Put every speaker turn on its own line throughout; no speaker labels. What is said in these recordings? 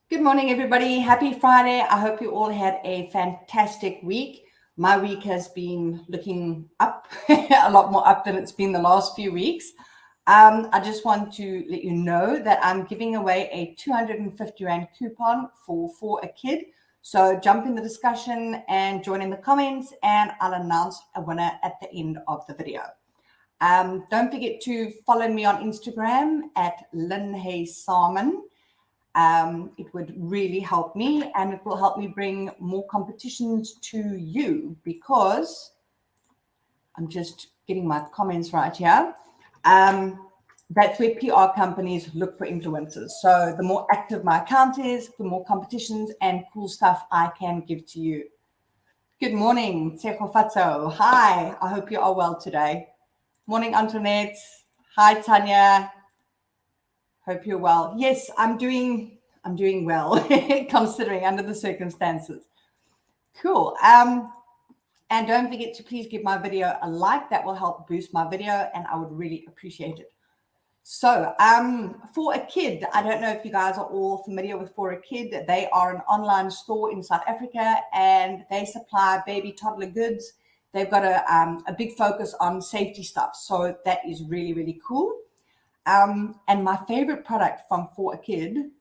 Good morning, everybody. Happy Friday. I hope you all had a fantastic week. My week has been looking up, a lot more up than it's been the last few weeks. I just want to let you know that I'm giving away a 250 Rand coupon for a kid. So jump in the discussion and join in the comments, and I'll announce a winner at the end of the video. Don't forget to follow me on Instagram at Lynn Hayes Salmon. It would really help me, and it will help me bring more competitions to you, because I'm just getting my comments right here. That's where PR companies look for influencers. So the more active my account is, the more competitions and cool stuff I can give to you. Good morning, Tshepo Fatso. Hi, I hope you are well today. Morning, Antoinette. Hi, Tanya. Hope you're well. Yes, I'm doing well, considering under the circumstances. Cool. And don't forget to please give my video a like. That will help boost my video, and I would really appreciate it. So, For a Kid, I don't know if you guys are all familiar with For a Kid. They are an online store in South Africa, and they supply baby toddler goods. They've got a big focus on safety stuff, so that is really, really cool. And my favorite product from For a Kid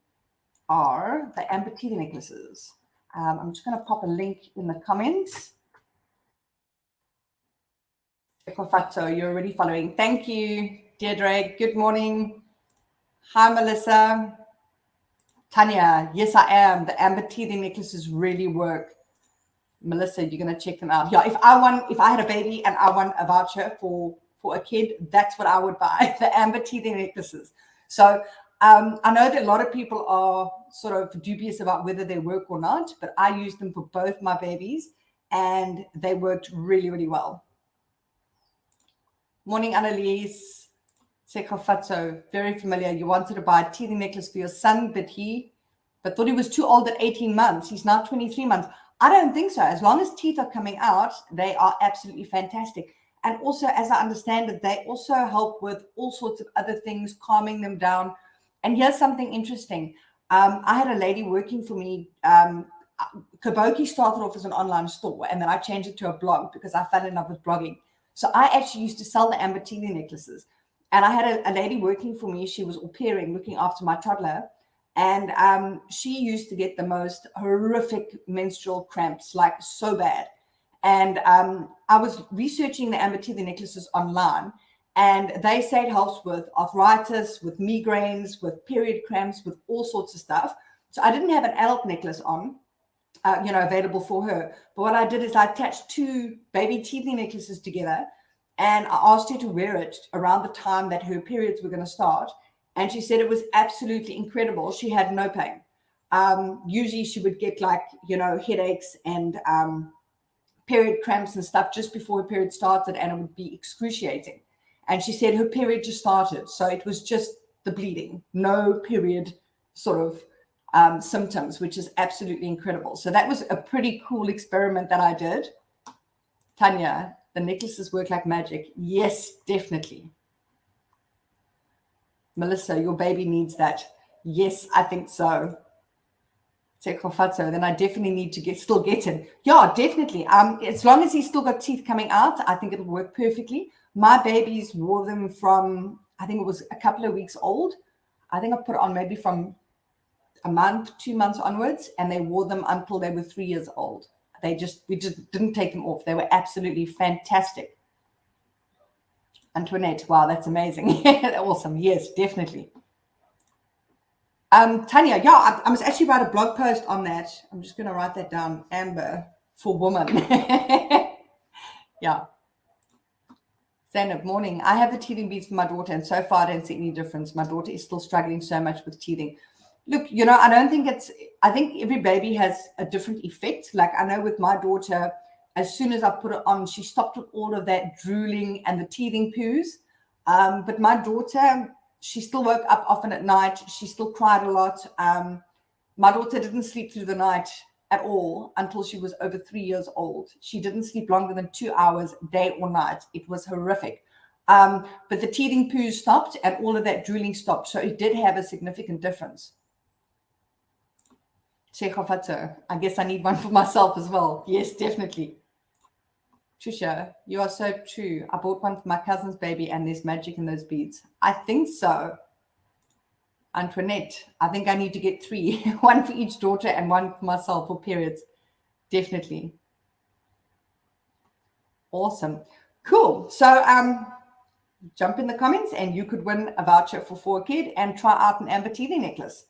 are the amber teething necklaces. I'm just going to pop a link in the comments. Kofatso, you're already following. Thank you, Deirdre. Good morning. Hi, Melissa. Tanya, yes, I am. The amber teething necklaces really work. Melissa, you're going to check them out. Yeah, if I had a baby and I won a voucher for a kid, that's what I would buy, the amber teething necklaces. So I know that a lot of people are sort of dubious about whether they work or not, but I used them for both my babies, and they worked really, really well. Morning, Annalise. Sekhofatso, very familiar. You wanted to buy a teething necklace for your son, but thought he was too old at 18 months. He's now 23 months. I don't think so. As long as teeth are coming out, they are absolutely fantastic. And also, as I understand it, they also help with all sorts of other things, calming them down. And here's something interesting. I had a lady working for me. Kaboki started off as an online store, and then I changed it to a blog because I fell in love with blogging. So I actually used to sell the amber teething necklaces. And I had a lady working for me. She was au pairing, looking after my toddler. And she used to get the most horrific menstrual cramps, like so bad. And I was researching the amber teething necklaces online, and they say it helps with arthritis, with migraines, with period cramps, with all sorts of stuff. So I didn't have an adult necklace on, available for her. But what I did is I attached two baby teething necklaces together, and I asked her to wear it around the time that her periods were going to start. And she said it was absolutely incredible. She had no pain. Usually she would get headaches and period cramps and stuff just before her period started, and it would be excruciating. And she said her period just started. So it was just the bleeding, no period sort of symptoms, which is absolutely incredible. So that was a pretty cool experiment that I did. Tanya, the necklaces work like magic. Yes, definitely. Melissa, your baby needs that. Yes, I think so. Then I definitely need to still get him. Yeah, definitely. As long as he's still got teeth coming out, I think it'll work perfectly. My babies wore them from, I think it was a couple of weeks old. I think I put it on maybe from a month, 2 months onwards, and they wore them until they were 3 years old. We just didn't take them off. They were absolutely fantastic. Antoinette, wow, that's amazing. Awesome. Yes, definitely. Tanya, yeah, I must actually write a blog post on that. I'm just going to write that down. Amber for woman. Yeah. Zainab, morning. I have the teething beads for my daughter, and so far I don't see any difference. My daughter is still struggling so much with teething. Look, I think every baby has a different effect. Like I know with my daughter, as soon as I put it on, she stopped with all of that drooling and the teething poos. But my daughter, she still woke up often at night. She still cried a lot. My daughter didn't sleep through the night at all until she was over 3 years old. She didn't sleep longer than 2 hours, day or night. It was horrific. But the teething poos stopped and all of that drooling stopped. So it did have a significant difference. I guess I need one for myself as well. Yes, definitely. Trisha, you are so true. I bought one for my cousin's baby and there's magic in those beads. I think so. Antoinette, I think I need to get 3, one for each daughter and one for myself for periods. Definitely. Awesome. Cool. So jump in the comments and you could win a voucher for a kid and try out an amber teething necklace.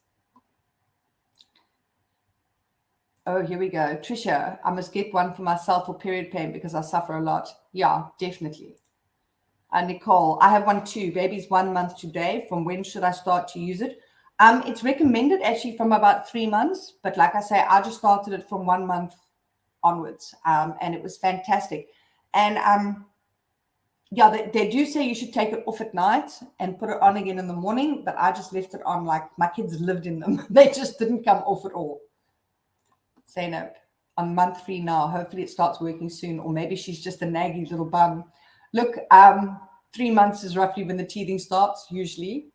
Oh, here we go. Trisha, I must get one for myself for period pain because I suffer a lot. Yeah, definitely. Nicole, I have one too. Baby's 1 month today. From when should I start to use it? It's recommended actually from about 3 months. But like I say, I just started it from 1 month onwards. And it was fantastic. And yeah, they do say you should take it off at night and put it on again in the morning. But I just left it on like my kids lived in them. They just didn't come off at all. Zainab, on month 3 now. Hopefully it starts working soon. Or maybe she's just a naggy little bum. Look, 3 months is roughly when the teething starts, usually.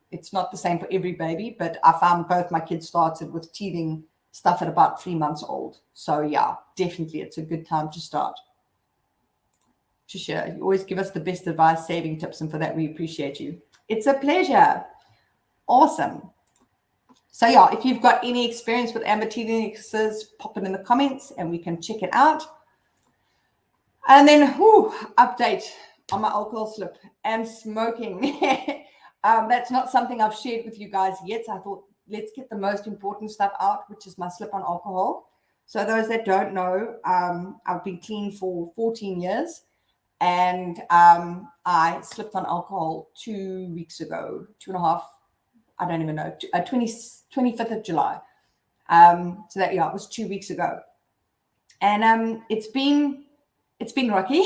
It's not the same for every baby, but I found both my kids started with teething stuff at about 3 months old. So yeah, definitely it's a good time to start. Trisha, you always give us the best advice, saving tips, and for that we appreciate you. It's a pleasure. Awesome. So yeah, if you've got any experience with amber teething necklaces, pop it in the comments and we can check it out. And then, update on my alcohol slip and smoking. That's not something I've shared with you guys yet. So I thought, let's get the most important stuff out, which is my slip on alcohol. So those that don't know, I've been clean for 14 years. And I slipped on alcohol 2 weeks ago, 2.5, I don't even know, 25th of July. So that, yeah, it was 2 weeks ago. And it's been rocky.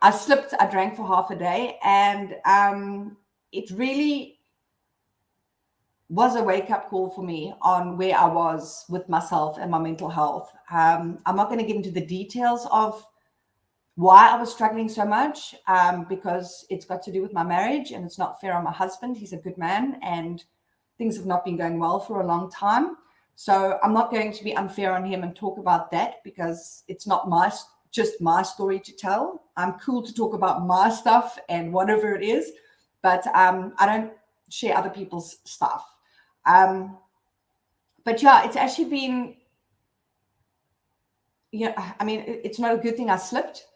I slipped, I drank for half a day, and it really was a wake-up call for me on where I was with myself and my mental health. I'm not going to get into the details of why I was struggling so much, because it's got to do with my marriage, and it's not fair on my husband. He's a good man, and things have not been going well for a long time. So I'm not going to be unfair on him and talk about that, because it's not just my story to tell. I'm cool to talk about my stuff and whatever it is, but I don't share other people's stuff. But yeah, it's actually been, I mean, it's not a good thing I slipped,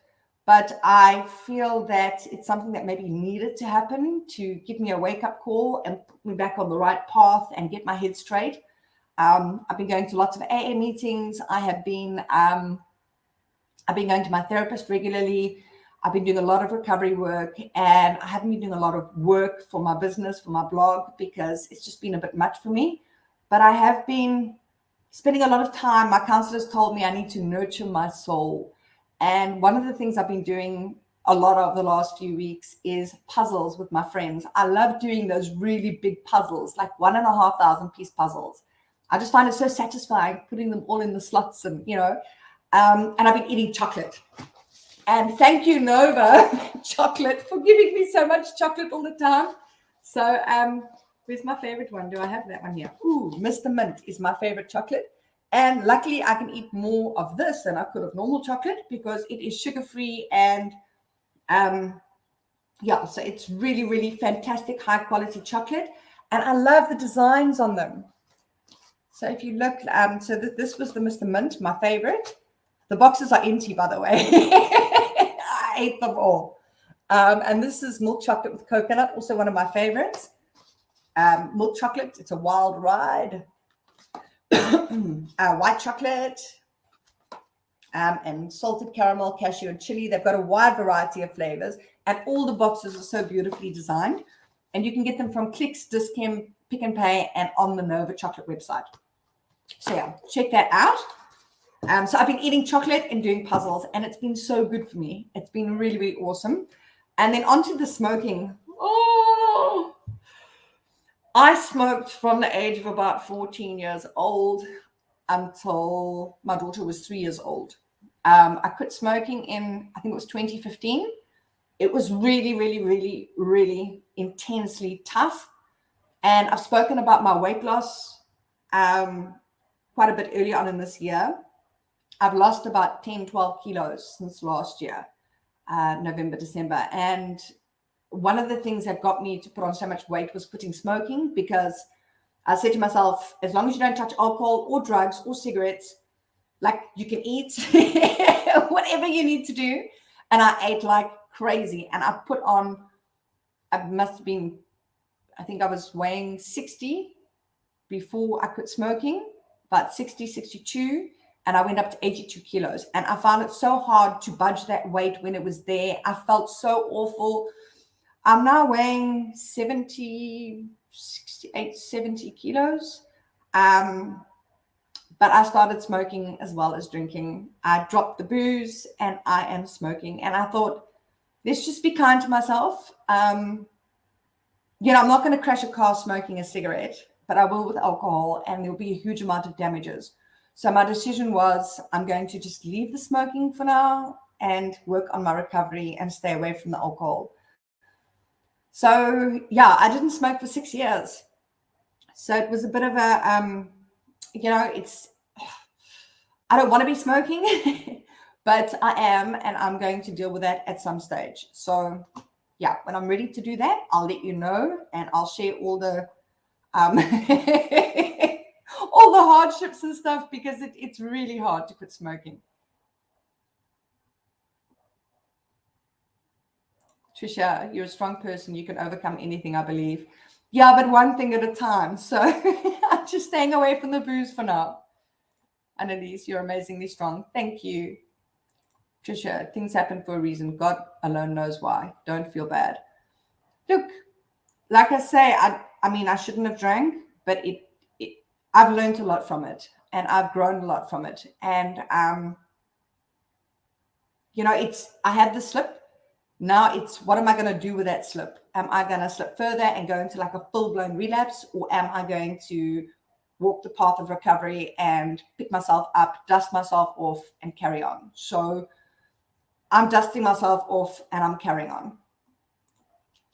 but I feel that it's something that maybe needed to happen to give me a wake-up call and put me back on the right path and get my head straight. I've been going to lots of AA meetings. I've been going to my therapist regularly. I've been doing a lot of recovery work, and I haven't been doing a lot of work for my business, for my blog, because it's just been a bit much for me. But I have been spending a lot of time. My counselors told me I need to nurture my soul. And one of the things I've been doing a lot of the last few weeks is puzzles with my friends. I love doing those really big puzzles, like 1,500 piece puzzles. I just find it so satisfying putting them all in the slots and, and I've been eating chocolate. And thank you, Nova Chocolate, for giving me so much chocolate all the time. So where's my favorite one? Do I have that one here? Ooh, Mr. Mint is my favorite chocolate. And luckily, I can eat more of this than I could of normal chocolate because it is sugar-free. And yeah, so it's really, really fantastic, high-quality chocolate. And I love the designs on them. So if you look, this was the Mr. Mint, my favorite. The boxes are empty, by the way. I ate them all. And this is milk chocolate with coconut, also one of my favorites. Milk chocolate, it's a wild ride. White chocolate, and salted caramel, cashew, and chili. They've got a wide variety of flavors, and all the boxes are so beautifully designed. And you can get them from Clicks, Dis-Chem, Pick n Pay, and on the Nova Chocolate website. So yeah, check that out. So I've been eating chocolate and doing puzzles, and it's been so good for me. It's been really, really awesome. And then onto the smoking. Oh, I smoked from the age of about 14 years old until my daughter was 3 years old. I quit smoking in, I think it was 2015. It was really, really, really, really intensely tough. And I've spoken about my weight loss quite a bit early on in this year. I've lost about 10, 12 kilos since last year, November, December. And one of the things that got me to put on so much weight was quitting smoking, because I said to myself, as long as you don't touch alcohol or drugs or cigarettes, like, you can eat whatever you need to do. And I ate like crazy. And I put on, I must have been, I think I was weighing 60 before I quit smoking, about 60, 62. And I went up to 82 kilos. And I found it so hard to budge that weight when it was there. I felt so awful. I'm now weighing 70, 68, 70 kilos. But I started smoking as well as drinking. I dropped the booze and I am smoking. And I thought, let's just be kind to myself. I'm not going to crash a car smoking a cigarette, but I will with alcohol, and there'll be a huge amount of damages. So my decision was, I'm going to just leave the smoking for now and work on my recovery and stay away from the alcohol. So yeah, I didn't smoke for 6 years. So it was a bit of a, I don't want to be smoking, but I am, and I'm going to deal with that at some stage. So yeah, when I'm ready to do that, I'll let you know, and I'll share all the all the hardships and stuff, because it's really hard to quit smoking. Trisha, you're a strong person. You can overcome anything, I believe. Yeah, but one thing at a time. So I'm just staying away from the booze for now. Annalise, you're amazingly strong. Thank you. Trisha, things happen for a reason. God alone knows why. Don't feel bad. Look, like I say, I mean, I shouldn't have drank, but I've learned a lot from it, and I've grown a lot from it. And, I had the slip. Now it's, what am I going to do with that slip? Am I going to slip further and go into like a full-blown relapse, or am I going to walk the path of recovery and pick myself up, dust myself off, and carry on? So I'm dusting myself off and I'm carrying on.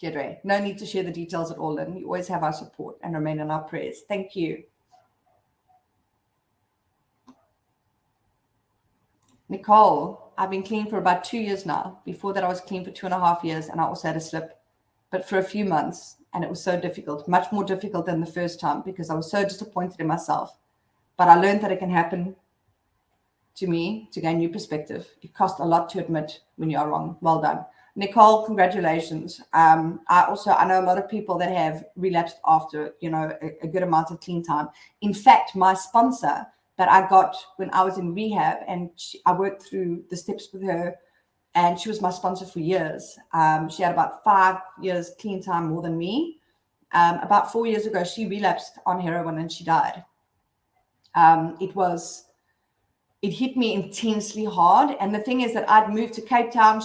Jedre, no need to share the details at all, Lynn. You always have our support and remain in our prayers. Thank you. Nicole, I've been clean for about 2 years now. Before that, I was clean for 2.5 years, and I also had a slip, but for a few months. And it was so difficult, much more difficult than the first time, because I was so disappointed in myself. But I learned that it can happen to me to gain new perspective. It costs a lot to admit when you are wrong. Well done. Nicole, congratulations. I know a lot of people that have relapsed after, a good amount of clean time. In fact, my sponsor that I got when I was in rehab, and I worked through the steps with her, and she was my sponsor for years. She had about 5 years clean time more than me. About 4 years ago, she relapsed on heroin and she died. It hit me intensely hard. And the thing is that I'd moved to Cape Town.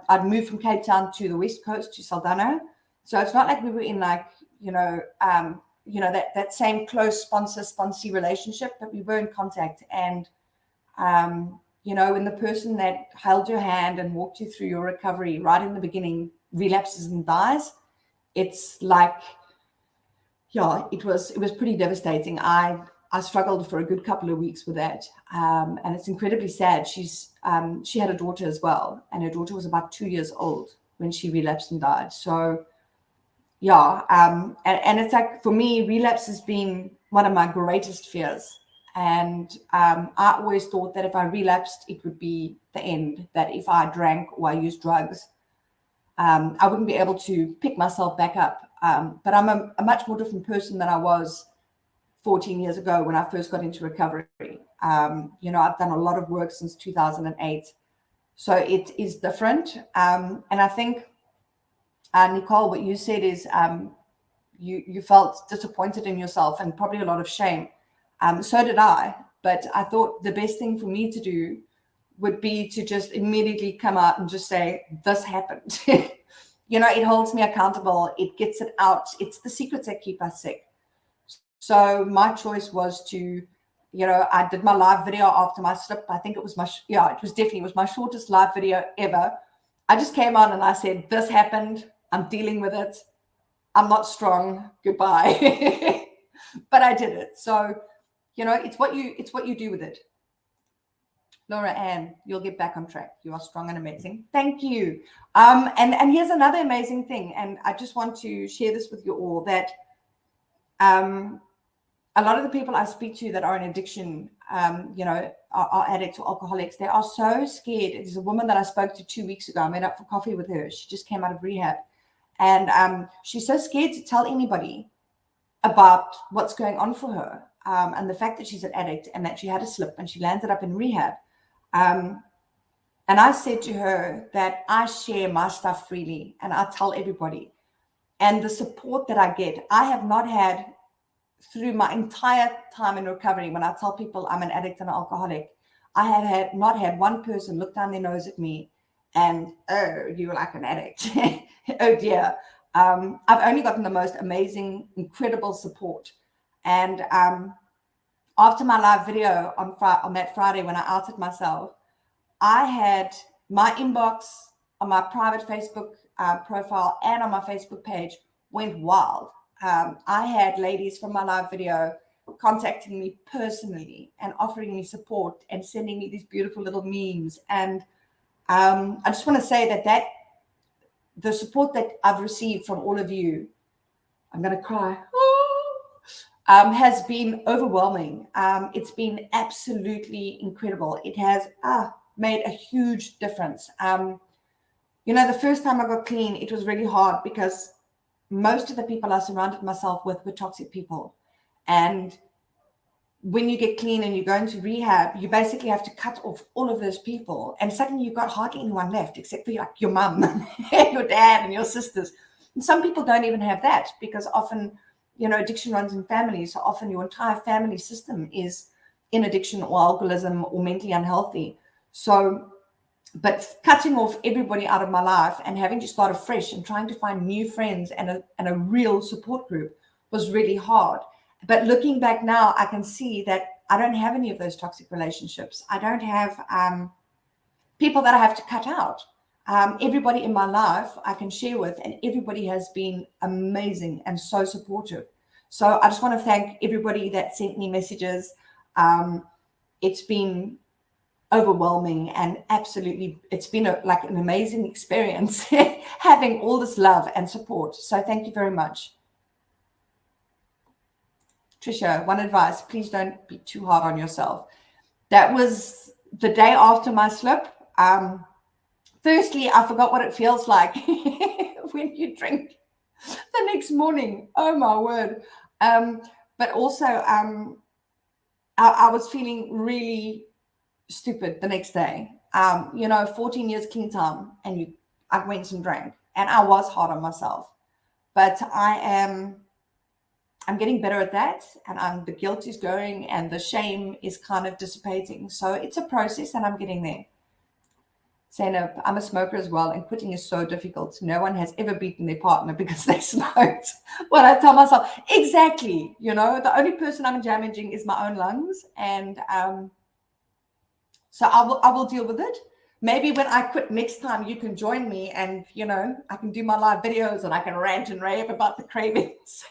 I'd moved from Cape Town to the West Coast, to Saldanha. So it's not like we were in that same close sponsor-sponsee relationship, but we were in contact. And, when the person that held your hand and walked you through your recovery right in the beginning relapses and dies, it's like, yeah, it was pretty devastating. I struggled for a good couple of weeks with that. And it's incredibly sad. She had a daughter as well, and her daughter was about 2 years old when she relapsed and died. So yeah. And it's like, for me, relapse has been one of my greatest fears. And I always thought that if I relapsed, it would be the end, that if I drank or I used drugs, I wouldn't be able to pick myself back up. But I'm a much more different person than I was 14 years ago when I first got into recovery. I've done a lot of work since 2008. So it is different. And I think, Nicole, what you said is you felt disappointed in yourself and probably a lot of shame. So did I. But I thought the best thing for me to do would be to just immediately come out and just say, this happened. It holds me accountable. It gets it out. It's the secrets that keep us sick. So my choice was to, I did my live video after my slip. I think it was it was my shortest live video ever. I just came on and I said, this happened. I'm dealing with it. I'm not strong. Goodbye. But I did it. So, it's what you do with it. Laura Ann, you'll get back on track. You are strong and amazing. Thank you. And here's another amazing thing, and I just want to share this with you all, that a lot of the people I speak to that are in addiction, are addicts or alcoholics, they are so scared. There's a woman that I spoke to 2 weeks ago. I met up for coffee with her. She just came out of rehab. And she's so scared to tell anybody about what's going on for her, and the fact that she's an addict and that she had a slip and she landed up in rehab. And I said to her that I share my stuff freely and I tell everybody. And the support that I get, I have not had through my entire time in recovery. When I tell people I'm an addict and an alcoholic, I have not had one person look down their nose at me and, oh, you're like an addict. Oh dear. I've only gotten the most amazing, incredible support. And after my live video on that Friday when I outed myself, I had my inbox on my private Facebook profile and on my Facebook page went wild. I had ladies from my live video contacting me personally and offering me support and sending me these beautiful little memes. And I just want to say that the support that I've received from all of you, I'm going to cry, has been overwhelming. It's been absolutely incredible. It has made a huge difference. The first time I got clean, it was really hard because most of the people I surrounded myself with were toxic people. And when you get clean and you go into rehab, you basically have to cut off all of those people. And suddenly you've got hardly anyone left except for your mum, your dad and your sisters. And some people don't even have that because often, addiction runs in families. So often your entire family system is in addiction or alcoholism or mentally unhealthy. So, but cutting off everybody out of my life and having to start afresh and trying to find new friends and a real support group was really hard. But looking back now, I can see that I don't have any of those toxic relationships. I don't have people that I have to cut out. Everybody in my life I can share with, and everybody has been amazing and so supportive. So I just want to thank everybody that sent me messages. It's been overwhelming and absolutely, it's been like an amazing experience having all this love and support. So thank you very much. Trisha, one advice, please don't be too hard on yourself. That was the day after my slip. Firstly, I forgot what it feels like when you drink the next morning. Oh my word. But also I was feeling really stupid the next day. 14 years clean time, and I went and drank, and I was hard on myself. But I'm getting better at that, and the guilt is going and the shame is kind of dissipating. So it's a process and I'm getting there. Zainab, I'm a smoker as well, and quitting is so difficult. No one has ever beaten their partner because they smoked. What I tell myself, exactly, the only person I'm damaging is my own lungs. And so I will deal with it. Maybe when I quit next time, you can join me and, I can do my live videos and I can rant and rave about the cravings.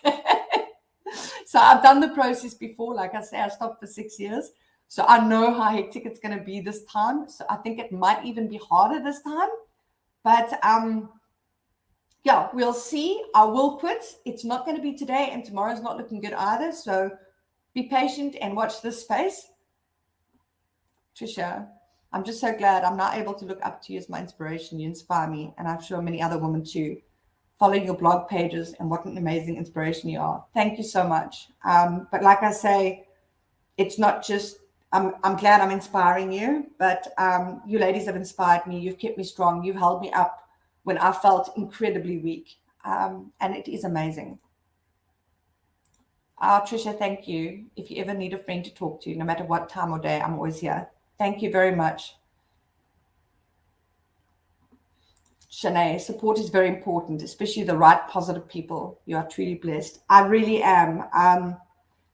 So I've done the process before. Like I say, I stopped for 6 years. So I know how hectic it's going to be this time. So I think it might even be harder this time. But yeah, we'll see. I will quit. It's not going to be today, and tomorrow's not looking good either. So be patient and watch this space. Trisha, I'm just so glad I'm now able to look up to you as my inspiration. You inspire me, and I'm sure many other women too. Following your blog pages, and what an amazing inspiration you are. Thank you so much. But like I say, it's not just, I'm glad I'm inspiring you, but you ladies have inspired me. You've kept me strong. You've held me up when I felt incredibly weak. And it is amazing. Trisha, thank you. If you ever need a friend to talk to, no matter what time or day, I'm always here. Thank you very much. Shanae, support is very important, especially the right positive people. You are truly blessed. I really am.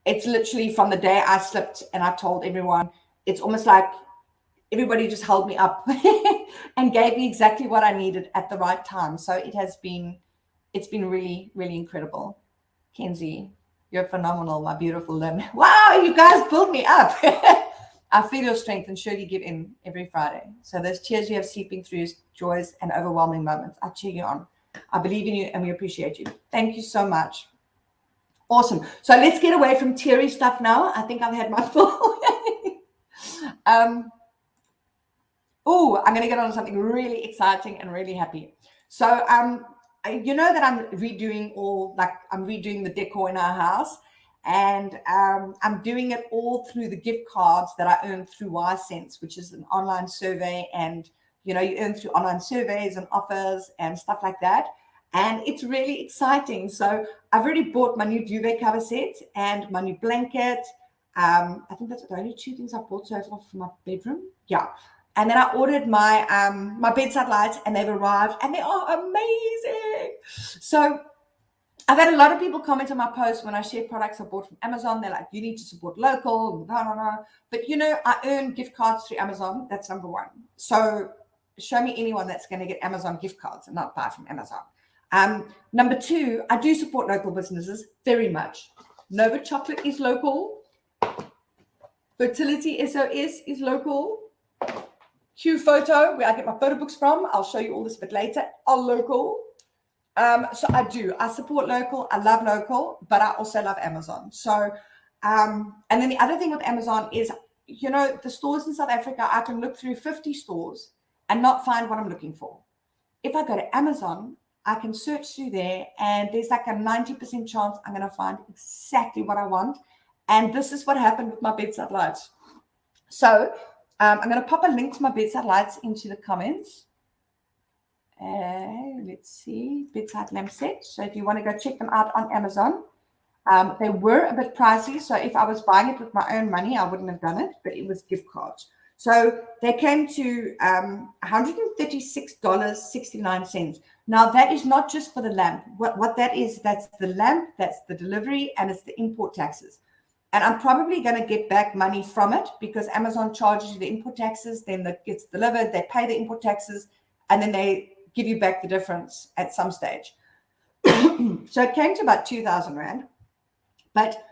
It's literally from the day I slipped and I told everyone, it's almost like everybody just held me up and gave me exactly what I needed at the right time. So it's been really, really incredible. Kenzie, You're phenomenal, my beautiful Lynn. Wow, you guys build me up. I feel your strength and surely give in every Friday. So those tears you have seeping through joys and overwhelming moments, I cheer you on. I believe in you and we appreciate you. Thank you so much. Awesome. So let's get away from teary stuff now. I think I've had my full. Oh, I'm going to get on to something really exciting and really happy. So, you know that I'm redoing the decor in our house, and I'm doing it all through the gift cards that I earned through YSense, which is an online survey, and you earn through online surveys and offers and stuff like that. And it's really exciting. So I've already bought my new duvet cover set and my new blanket. I think that's the only two things I've bought so far for my bedroom. Yeah. And then I ordered my my bedside lights, and they've arrived, and they are amazing. So I've had a lot of people comment on my post when I share products I bought from Amazon. They're like, you need to support local, no. But I earn gift cards through Amazon. That's number one. So show me anyone that's going to get Amazon gift cards and not buy from Amazon. Number two, I do support local businesses very much. Nova Chocolate is local. Fertility SOS is local. Q Photo, where I get my photo books from, I'll show you all this a bit later, are local. So I support local, I love local, but I also love Amazon. So, and then the other thing with Amazon is, the stores in South Africa, I can look through 50 stores and not find what I'm looking for. If I go to Amazon, I can search through there, and there's like a 90% chance I'm going to find exactly what I want. And this is what happened with my bedside lights. So I'm going to pop a link to my bedside lights into the comments. Let's see, bedside lamp set. So if you want to go check them out on Amazon, they were a bit pricey. So if I was buying it with my own money, I wouldn't have done it, but it was gift cards. So they came to $136.69. Now that is not just for the lamp. What that is, that's the lamp, that's the delivery, and it's the import taxes. And I'm probably going to get back money from it because Amazon charges you the import taxes, then that gets delivered, they pay the import taxes, and then they give you back the difference at some stage. So it came to about 2,000 Rand, but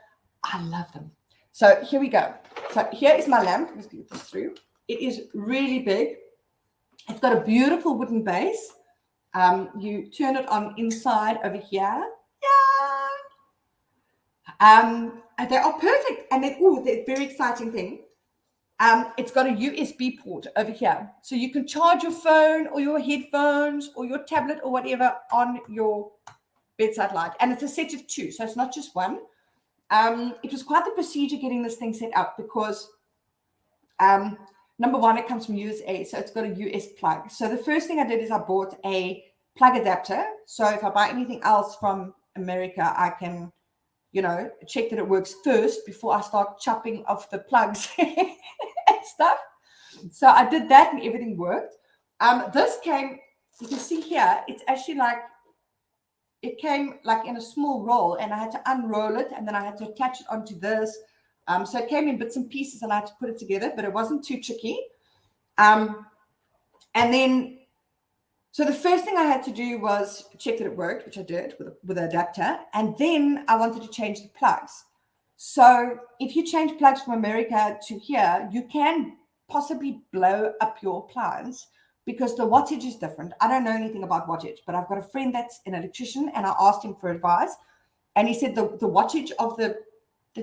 I love them. So here we go. So here is my lamp. Let's get this through. It is really big. It's got a beautiful wooden base. You turn it on inside over here. Yeah. They are perfect. And then, the very exciting thing, it's got a USB port over here. So you can charge your phone or your headphones or your tablet or whatever on your bedside light. And it's a set of two, so it's not just one. It was quite the procedure getting this thing set up because, number one, it comes from USA, so it's got a US plug. So the first thing I did is I bought a plug adapter. So if I buy anything else from America, I can check that it works first before I start chopping off the plugs and stuff. So I did that and everything worked. This came, you can see here, it's actually it came like in a small roll, and I had to unroll it, and then I had to attach it onto this. So it came in bits and pieces, and I had to put it together, but it wasn't too tricky. And then, so the first thing I had to do was check that it worked, which I did with an adapter. And then I wanted to change the plugs. So if you change plugs from America to here, you can possibly blow up your appliance because the wattage is different. I don't know anything about wattage, but I've got a friend that's an electrician, and I asked him for advice. And he said the wattage of the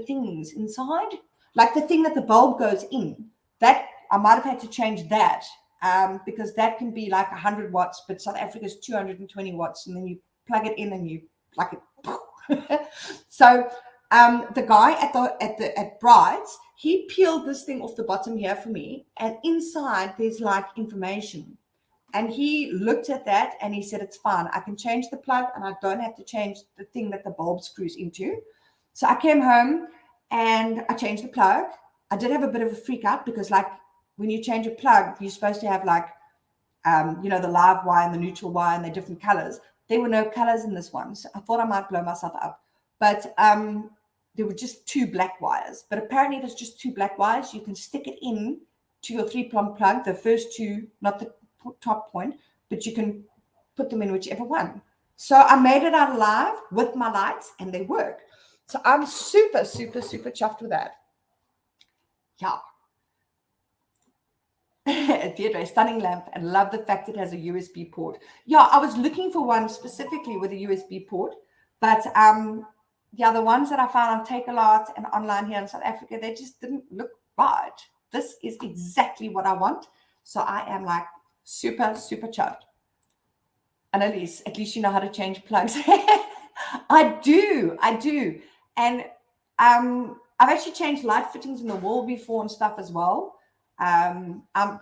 things inside, like the thing that the bulb goes in, that I might have had to change that. Because that can be like 100 watts, but South Africa is 220 watts, and then you plug it in and you plug it. So the guy at Brights, he peeled this thing off the bottom here for me, and inside there's like information. And he looked at that and he said, it's fine. I can change the plug and I don't have to change the thing that the bulb screws into. So I came home and I changed the plug. I did have a bit of a freak out because when you change a plug, you're supposed to have the live wire and the neutral wire and the different colors. There were no colors in this one. So I thought I might blow myself up. But there were just two black wires. But apparently if it's just two black wires, you can stick it in to your 3-prong plug, the first two, not the top point, but you can put them in whichever one. So I made it out alive with my lights, and they work. So I'm super, super, super chuffed with that. Yeah. Deirdre, stunning lamp, and love the fact it has a USB port. Yeah, I was looking for one specifically with a USB port, but yeah, the ones that I found on Takealot and online here in South Africa, they just didn't look right. This is exactly what I want. So I am like super, super chuffed. And at least you know how to change plugs. I do. And I've actually changed light fittings in the wall before and stuff as well. I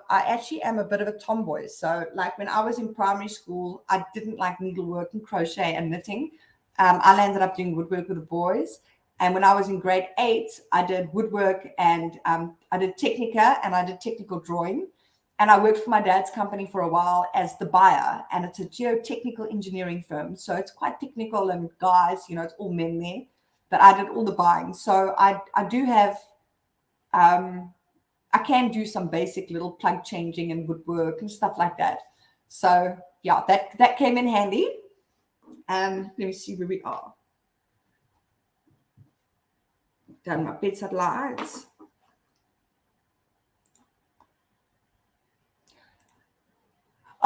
actually am a bit of a tomboy. So like when I was in primary school, I didn't like needlework and crochet and knitting. I landed up doing woodwork with the boys. And when I was in grade 8, I did woodwork and I did Technica and I did technical drawing. And I worked for my dad's company for a while as the buyer, and it's a geotechnical engineering firm. So it's quite technical, and guys, you know, it's all men there, but I did all the buying. So I do have, I can do some basic little plug changing and woodwork and stuff like that. So yeah, that came in handy. Let me see where we are. Done my bedside lights.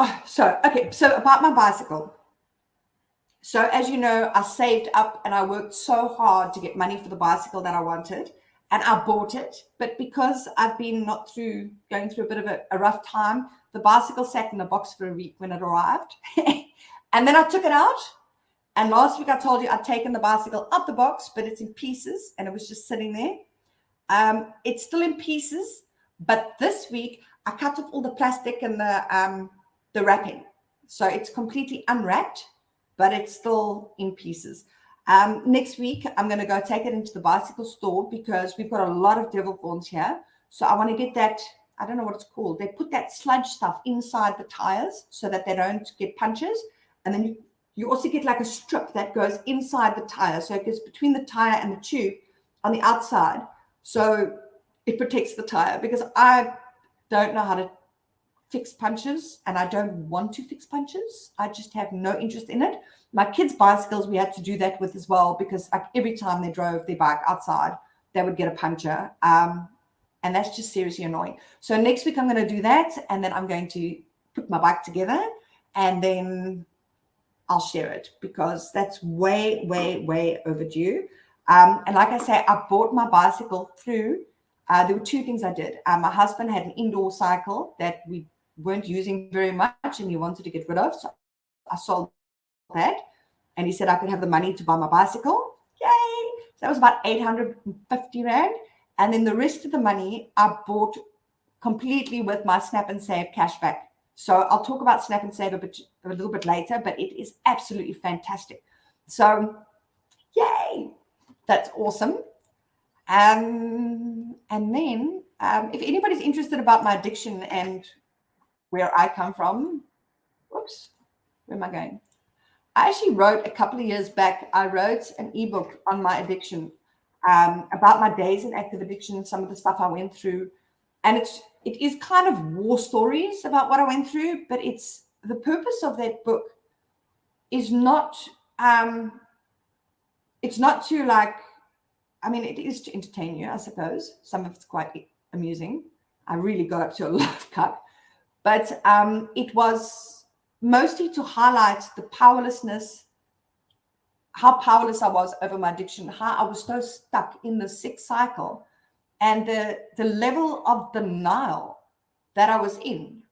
Oh, so about my bicycle. So as you know, I saved up and I worked so hard to get money for the bicycle that I wanted, and I bought it. But because I've been going through a bit of a rough time, the bicycle sat in a box for a week when it arrived. And then I took it out. And last week I told you I'd taken the bicycle out the box, but it's in pieces and it was just sitting there. It's still in pieces, but this week I cut off all the plastic and the wrapping. So it's completely unwrapped, but it's still in pieces. Next week, I'm going to go take it into the bicycle store because we've got a lot of devil thorns here. So I want to get that, I don't know what it's called. They put that sludge stuff inside the tires so that they don't get punctures. And then you also get like a strip that goes inside the tire. So it goes between the tire and the tube on the outside. So it protects the tire, because I don't know how to fix punches and I don't want to fix punches. I just have no interest in it. My kids' bicycles, we had to do that with as well, because like every time they drove their bike outside, they would get a puncture. And that's just seriously annoying. So next week I'm going to do that, and then I'm going to put my bike together, and then I'll share it, because that's way, way, way overdue. And like I say, I bought my bicycle through, there were two things I did. My husband had an indoor cycle that we weren't using very much and he wanted to get rid of. So I sold that, and he said I could have the money to buy my bicycle. Yay! So that was about 850 Rand. And then the rest of the money I bought completely with my Snap and Save cashback. So I'll talk about Snap and Save a little bit later, but it is absolutely fantastic. So yay, that's awesome. And then if anybody's interested about my addiction and where I come from, whoops, where am I going? I actually wrote a couple of years back, I wrote an ebook on my addiction, about my days in active addiction, some of the stuff I went through. And it is kind of war stories about what I went through, but it's the purpose of that book is not, it's not to like, I mean, it is to entertain you, I suppose. Some of it's quite amusing. I really got up to a lot of cut, but it was mostly to highlight the powerlessness, how powerless I was over my addiction, how I was so stuck in the sick cycle, and the level of denial that I was in.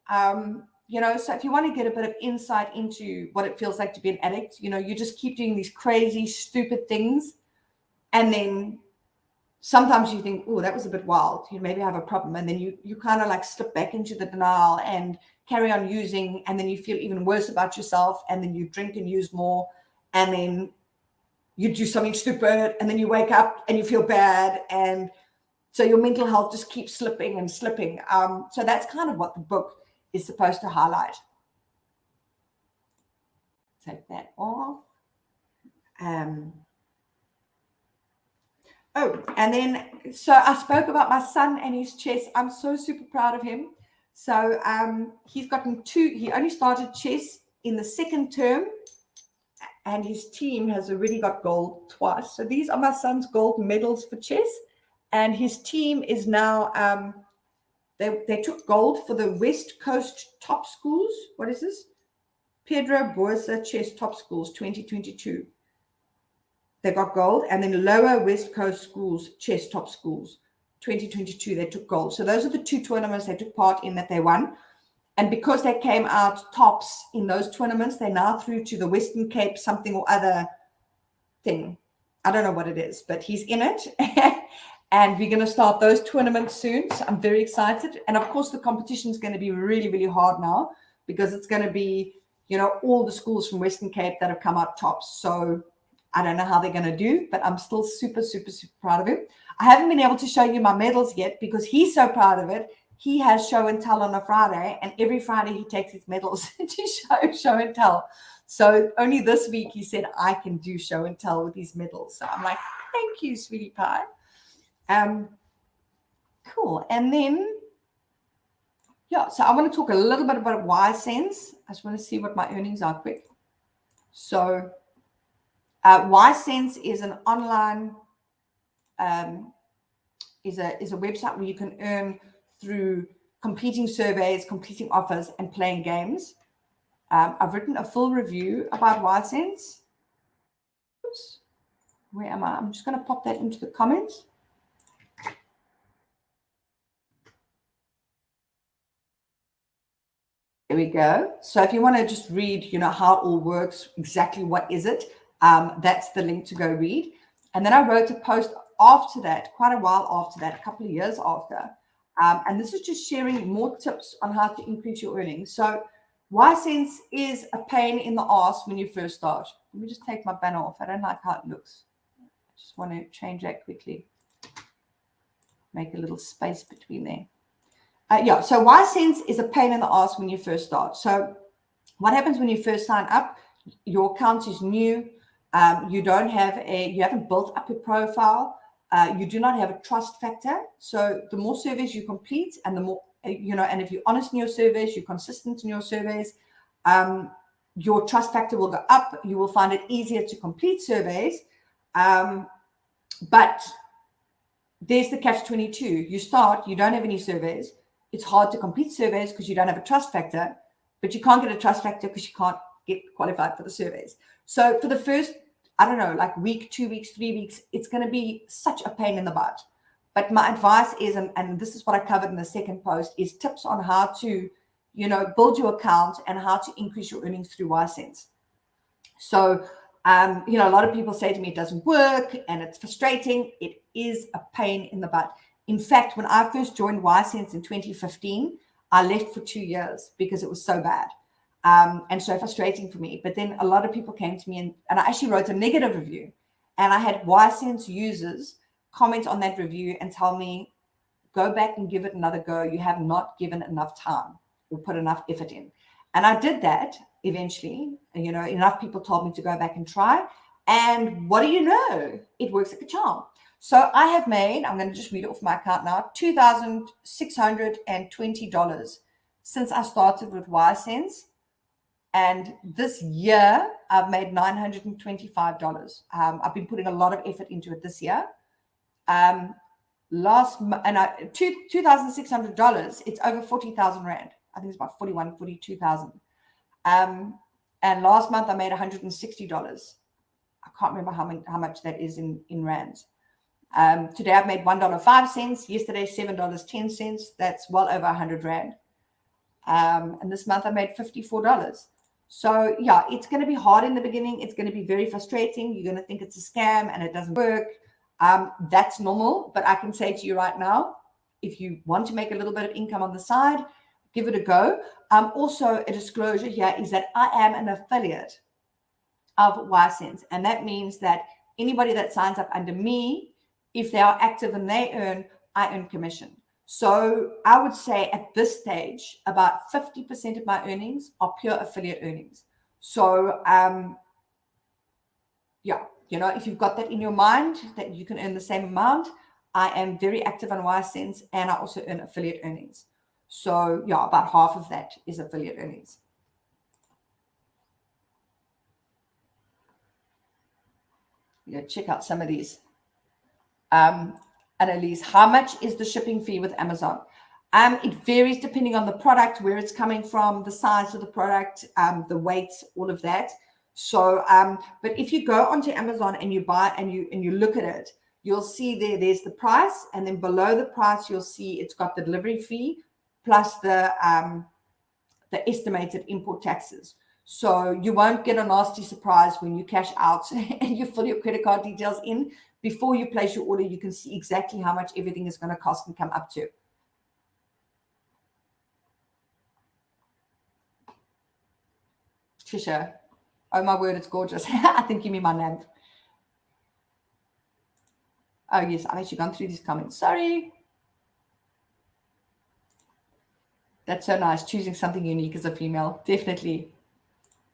You know, so if you want to get a bit of insight into what it feels like to be an addict, you know, you just keep doing these crazy, stupid things. And then sometimes you think, oh, that was a bit wild. You maybe have a problem. And then you kind of like slip back into the denial and carry on using. And then you feel even worse about yourself. And then you drink and use more. And then you do something stupid. And then you wake up and you feel bad. And so your mental health just keeps slipping and slipping. So that's kind of what the book is supposed to highlight. Take that off. Oh, and then, so I spoke about my son and his chess. I'm so super proud of him. So he's gotten he only started chess in the second term. and his team has already got gold twice. So these are my son's gold medals for chess, and his team is now they took gold for the West Coast Top Schools. What is this? Pedro Buesa Chess Top Schools 2022. They got gold, and then Lower West Coast Schools Chess Top Schools 2022. They took gold. So those are the two tournaments they took part in that they won. And because they came out tops in those tournaments, they're now through to the Western Cape something or other thing. I don't know what it is, but he's in it. And we're going to start those tournaments soon. So I'm very excited. And of course, the competition is going to be really, really hard now because it's going to be, all the schools from Western Cape that have come out tops. So I don't know how they're going to do, but I'm still super, super, super proud of him. I haven't been able to show you my medals yet because he's so proud of it. He has show and tell on a Friday, and every Friday he takes his medals to show and tell. So only this week he said, I can do show and tell with these medals. So I'm like, thank you, sweetie pie. Cool. And then, so I want to talk a little bit about Ysense. I just want to see what my earnings are quick. So Ysense is an online, is a website where you can earn through completing surveys, completing offers, and playing games. I've written a full review about Ysense. Oops. Where am I? I'm just going to pop that into the comments. There we go. So if you want to just read, how it all works, exactly what is it, that's the link to go read. And then I wrote a post after that, quite a while after that, a couple of years after. And this is just sharing more tips on how to increase your earnings. So Ysense is a pain in the ass when you first start. Let me just take my banner off. I don't like how it looks. I just want to change that quickly. Make a little space between there. So Ysense is a pain in the ass when you first start. So what happens when you first sign up? Your account is new. You haven't built up your profile. You do not have a trust factor. So the more surveys you complete and the more, and if you're honest in your surveys, you're consistent in your surveys, your trust factor will go up. You will find it easier to complete surveys. But there's the catch-22. You start, you don't have any surveys. It's hard to complete surveys because you don't have a trust factor, but you can't get a trust factor because you can't get qualified for the surveys. So for the first, like week, 2 weeks, 3 weeks, it's going to be such a pain in the butt. But my advice is, and this is what I covered in the second post, is tips on how to, build your account and how to increase your earnings through Ysense. So, a lot of people say to me, it doesn't work and it's frustrating. It is a pain in the butt. In fact, when I first joined Ysense in 2015, I left for 2 years because it was so bad. And so frustrating for me. But then a lot of people came to me and I actually wrote a negative review. And I had Ysense users comment on that review and tell me, go back and give it another go. You have not given enough time or put enough effort in. And I did that eventually. Enough people told me to go back and try. And what do you know? It works like a charm. So I have made, I'm going to just read it off my account now, $2,620 since I started with Ysense. And this year, I've made $925. I've been putting a lot of effort into it this year. $2,600, it's over 40,000 Rand. I think it's about 42,000. And last month, I made $160. I can't remember how much that is in Rands. Today, I've made $1.05. Yesterday, $7.10. That's well over 100 Rand. And this month, I made $54. So it's going to be hard in the beginning. It's going to be very frustrating. You're going to think it's a scam and it doesn't work. That's normal. But I can say to you right now, if you want to make a little bit of income on the side, give it a go. Also, a disclosure here is that I am an affiliate of Ysense. And that means that anybody that signs up under me, if they are active and they earn, I earn commission. So I would say at this stage, about 50% of my earnings are pure affiliate earnings. So, if you've got that in your mind that you can earn the same amount, I am very active on Ysense and I also earn affiliate earnings. So, about half of that is affiliate earnings. check out some of these. Annalise, how much is the shipping fee with Amazon? It varies depending on the product, where it's coming from, the size of the product, the weight, all of that. So, but if you go onto Amazon and you buy and you look at it, you'll see there's the price, and then below the price you'll see it's got the delivery fee plus the estimated import taxes. So you won't get a nasty surprise when you cash out and you fill your credit card details in. Before you place your order, you can see exactly how much everything is going to cost and come up to. Trisha, oh my word, it's gorgeous. I think you mean my name. Oh yes, I've actually gone through these comments. Sorry. That's so nice, choosing something unique as a female, definitely.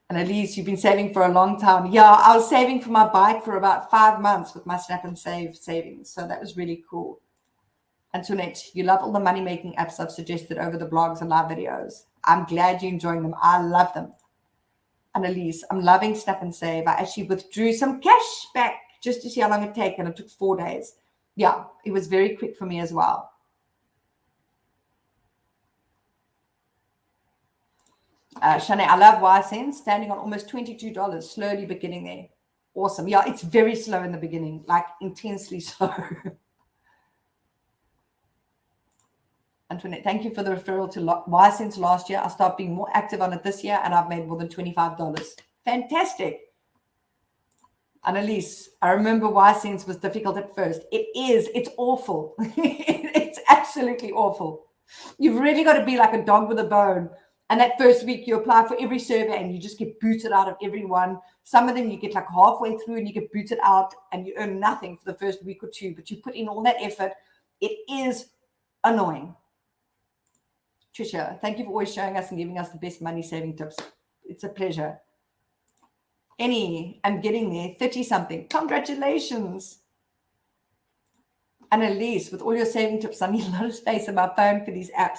And Elise, you've been saving for a long time. Yeah, I was saving for my bike for about 5 months with my Snap and Save savings. So that was really cool. Antoinette, you love all the money-making apps I've suggested over the blogs and live videos. I'm glad you're enjoying them. I love them. Annalise, I'm loving Snap and Save. I actually withdrew some cash back just to see how long it takes, and it took 4 days. Yeah, it was very quick for me as well. Shanae, I love YSense, standing on almost $22, slowly but getting there. Awesome. Yeah, it's very slow in the beginning, like intensely slow. Antoinette, thank you for the referral to YSense last year. I started being more active on it this year, and I've made more than $25. Fantastic. Annalise, I remember YSense was difficult at first. It is. It's awful. It's absolutely awful. You've really got to be like a dog with a bone. And that first week you apply for every survey and you just get booted out of every one. Some of them you get like halfway through and you get booted out and you earn nothing for the first week or two, but you put in all that effort. It is annoying. Trisha, thank you for always showing us and giving us the best money saving tips. It's a pleasure. I'm getting there, 30 something. Congratulations. Annalise, with all your saving tips, I need a lot of space on my phone for these apps.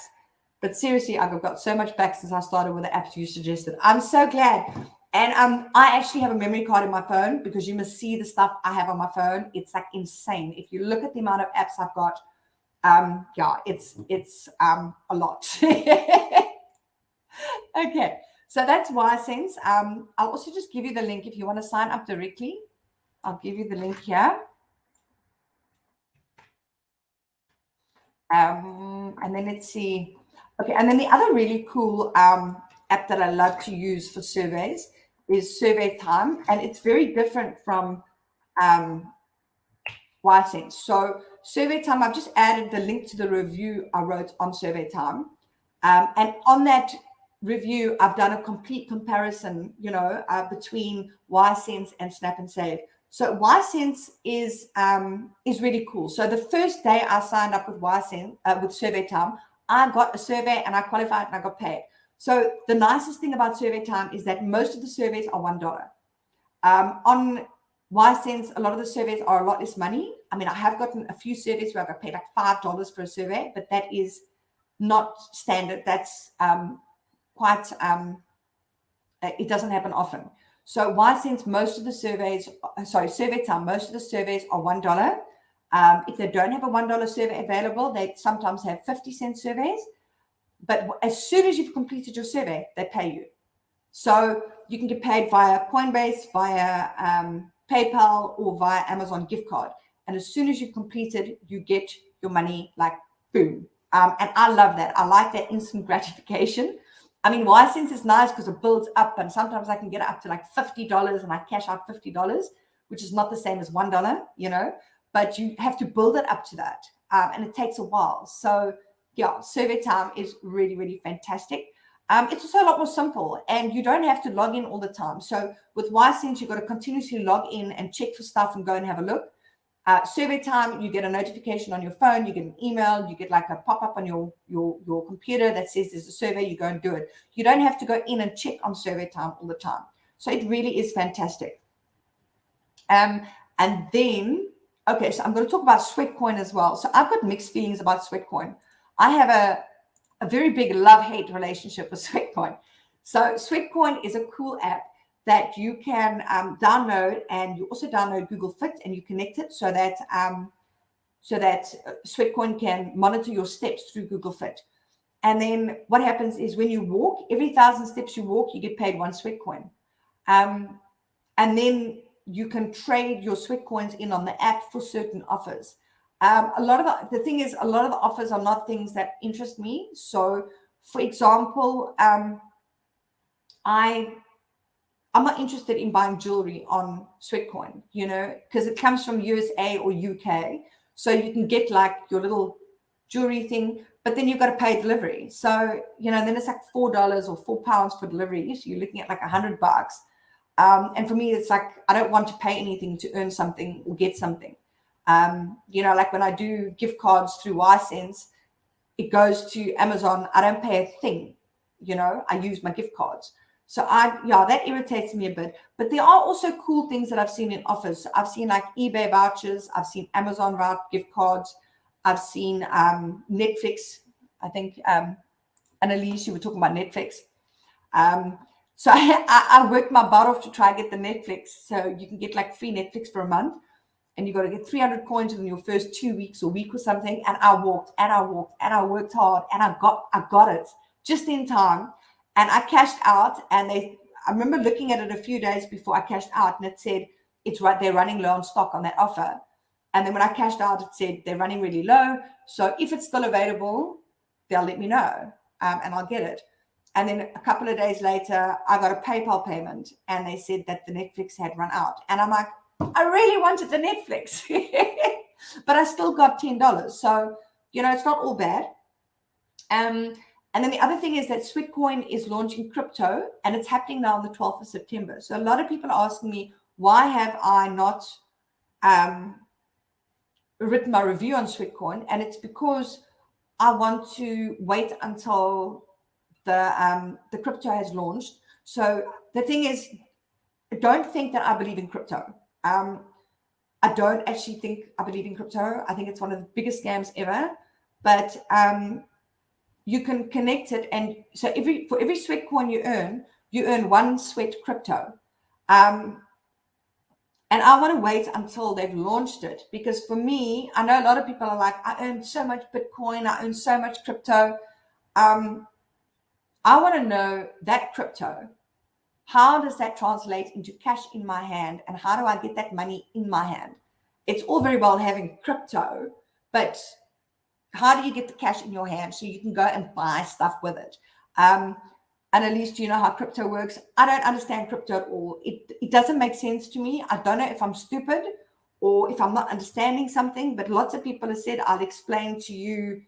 But seriously, I've got so much back since I started with the apps you suggested. I'm so glad. And I actually have a memory card in my phone because you must see the stuff I have on my phone. It's like insane. If you look at the amount of apps I've got, yeah, it's a lot. Okay, so that's YSense. I'll also just give you the link if you want to sign up directly. I'll give you the link here. And then let's see. Okay, and then the other really cool app that I love to use for surveys is Survey Time, and it's very different from YSense. So Survey Time, I've just added the link to the review I wrote on Survey Time, and on that review, I've done a complete comparison, between YSense and Snap and Save. So YSense is really cool. So the first day I signed up with YSense with Survey Time, I got a survey and I qualified and I got paid. So the nicest thing about Survey Time is that most of the surveys are $1. On YSense, a lot of the surveys are a lot less money. I mean, I have gotten a few surveys where I got paid like $5 for a survey, but that is not standard. That's quite, it doesn't happen often. So YSense, Survey Time, most of the surveys are $1. If they don't have a $1 survey available, they sometimes have 50-cent surveys. But as soon as you've completed your survey, they pay you. So you can get paid via Coinbase, via PayPal, or via Amazon gift card. And as soon as you've completed, you get your money like boom. And I love that. I like that instant gratification. I mean, YSense is nice because it builds up, and sometimes I can get it up to like $50 and I cash out $50, which is not the same as $1, but you have to build it up to that. And it takes a while. So yeah, Survey Time is really, really fantastic. It's also a lot more simple, and you don't have to log in all the time. So with YSense, you've got to continuously log in and check for stuff and go and have a look. Survey Time, you get a notification on your phone, you get an email, you get like a pop-up on your computer that says there's a survey, you go and do it. You don't have to go in and check on Survey Time all the time. So it really is fantastic. And then, okay, so I'm going to talk about Sweatcoin as well. So I've got mixed feelings about Sweatcoin. I have a very big love-hate relationship with Sweatcoin. So Sweatcoin is a cool app. that you can download, and you also download Google Fit and you connect it so that Sweatcoin can monitor your steps through Google Fit. And then what happens is when you walk, every 1,000 steps you walk, you get paid 1 Sweatcoin. And then you can trade your Sweatcoins in on the app for certain offers. A lot of the thing is, a lot of the offers are not things that interest me. So, for example, I'm not interested in buying jewelry on Sweatcoin, because it comes from USA or UK. So you can get like your little jewelry thing, but then you've got to pay delivery. So, then it's like $4 or £4 for delivery. So you're looking at like $100. And for me, it's like, I don't want to pay anything to earn something or get something. Like when I do gift cards through Ysense, it goes to Amazon. I don't pay a thing, I use my gift cards. So that irritates me a bit. But there are also cool things that I've seen in offers. So I've seen like eBay vouchers. I've seen Amazon gift cards. I've seen Netflix. I think, Annalise, you were talking about Netflix. So I worked my butt off to try and get the Netflix. So you can get like free Netflix for a month. And you got to get 300 coins in your first 2 weeks or week or something. And I walked and I walked and I worked hard and I got it just in time. And I cashed out, and I remember looking at it a few days before I cashed out, and it said it's right, they're running low on stock on that offer. And then when I cashed out, it said they're running really low. So if it's still available, they'll let me know, and I'll get it. And then a couple of days later, I got a PayPal payment, and they said that the Netflix had run out. And I'm like, I really wanted the Netflix, but I still got $10. So, it's not all bad. And then the other thing is that Sweatcoin is launching crypto, and it's happening now on the 12th of September. So a lot of people are asking me, why have I not written my review on Sweatcoin? And it's because I want to wait until the crypto has launched. So the thing is, don't think that I believe in crypto. I don't actually think I believe in crypto. I think it's one of the biggest scams ever. But you can connect it, and so for every Sweatcoin you earn 1 sweat crypto. And I want to wait until they've launched it, because for me, I know a lot of people are like, I earn so much Bitcoin, I earn so much crypto. I want to know that crypto, how does that translate into cash in my hand, and how do I get that money in my hand? It's all very well having crypto, but how do you get the cash in your hand so you can go and buy stuff with it? And at least you know how crypto works. I don't understand crypto at all. It doesn't make sense to me. I don't know if I'm stupid or if I'm not understanding something, but lots of people have said, I'll explain to you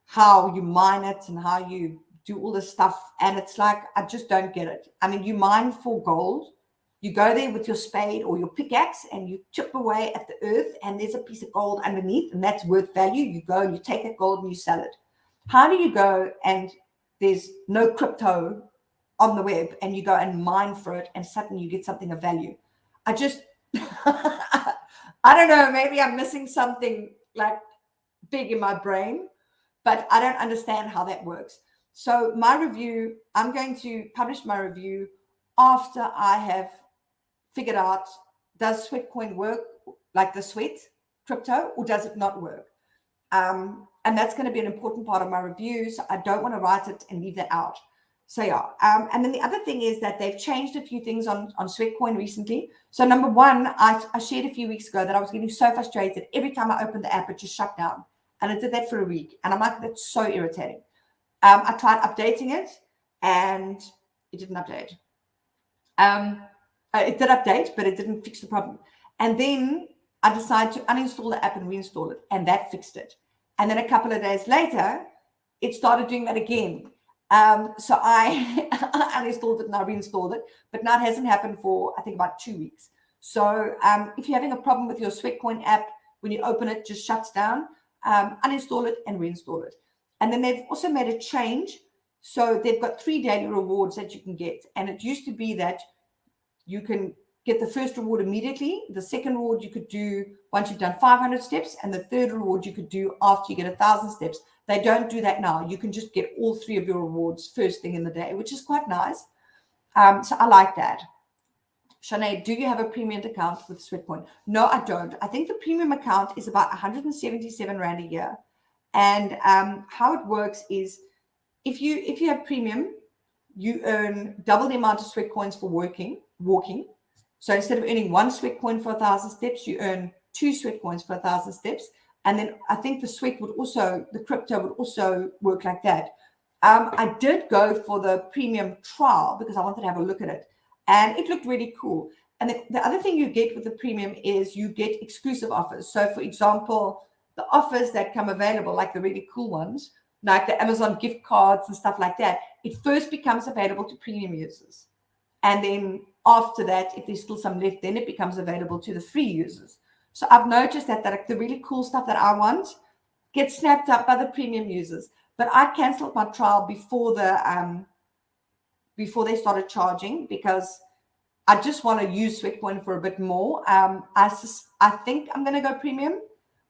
how you mine it and how you do all this stuff. And it's like, I just don't get it. I mean, you mine for gold. You go there with your spade or your pickaxe and you chip away at the earth, and there's a piece of gold underneath, and that's worth value. You go and you take that gold and you sell it. How do you go and there's no crypto on the web and you go and mine for it and suddenly you get something of value? I just, I don't know, maybe I'm missing something like big in my brain, but I don't understand how that works. So my review, I'm going to publish my review after I have figured out, does Sweatcoin work like the Sweat crypto, or does it not work? And that's going to be an important part of my review. So I don't want to write it and leave that out. So yeah. And then the other thing is that they've changed a few things on Sweatcoin recently. So number one, I shared a few weeks ago that I was getting so frustrated. Every time I opened the app, it just shut down. And it did that for a week. And I'm like, that's so irritating. I tried updating it and it didn't update. It did update, but it didn't fix the problem. And then I decided to uninstall the app and reinstall it, and that fixed it. And then a couple of days later, it started doing that again. So I uninstalled it and I reinstalled it, but now it hasn't happened for, I think, about 2 weeks. So if you're having a problem with your Sweatcoin app, when you open it, just shuts down, uninstall it and reinstall it. And then they've also made a change. So they've got 3 daily rewards that you can get. And it used to be that you can get the first reward immediately. The second reward you could do once you've done 500 steps. And the third reward you could do after you get 1,000 steps. They don't do that now. You can just get all 3 of your rewards first thing in the day, which is quite nice. So I like that. Shanae, do you have a premium account with Sweatcoin? No, I don't. I think the premium account is about 177 Rand a year. And how it works is if you have premium, you earn double the amount of sweat coins for walking. So instead of earning one sweat coin for 1,000 steps, you earn 2 sweat coins for 1,000 steps. And then I think the crypto would also work like that. I did go for the premium trial because I wanted to have a look at it. And it looked really cool. And the other thing you get with the premium is you get exclusive offers. So for example, the offers that come available, like the really cool ones, like the Amazon gift cards and stuff like that, it first becomes available to premium users. And then after that, if there's still some left, then it becomes available to the free users. So I've noticed that like the really cool stuff that I want gets snapped up by the premium users. But I canceled my trial before they started charging because I just want to use Sweatcoin for a bit more. I think I'm going to go premium,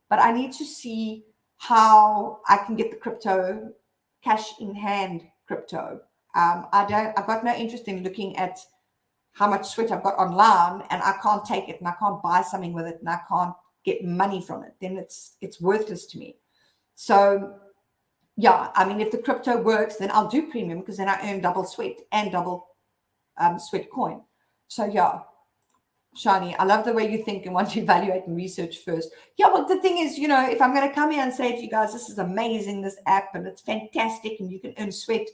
but I need to see how I can get the crypto, cash in hand crypto. I've got no interest in looking at how much sweat I've got online and I can't take it and I can't buy something with it and I can't get money from it. Then it's worthless to me. So yeah, I mean, if the crypto works, then I'll do premium because then I earn double sweat and double sweat coin. So yeah, Shani, I love the way you think and want to evaluate and research first. Yeah, well, the thing is, if I'm going to come here and say to you guys, this is amazing, this app, and it's fantastic, and you can earn sweat.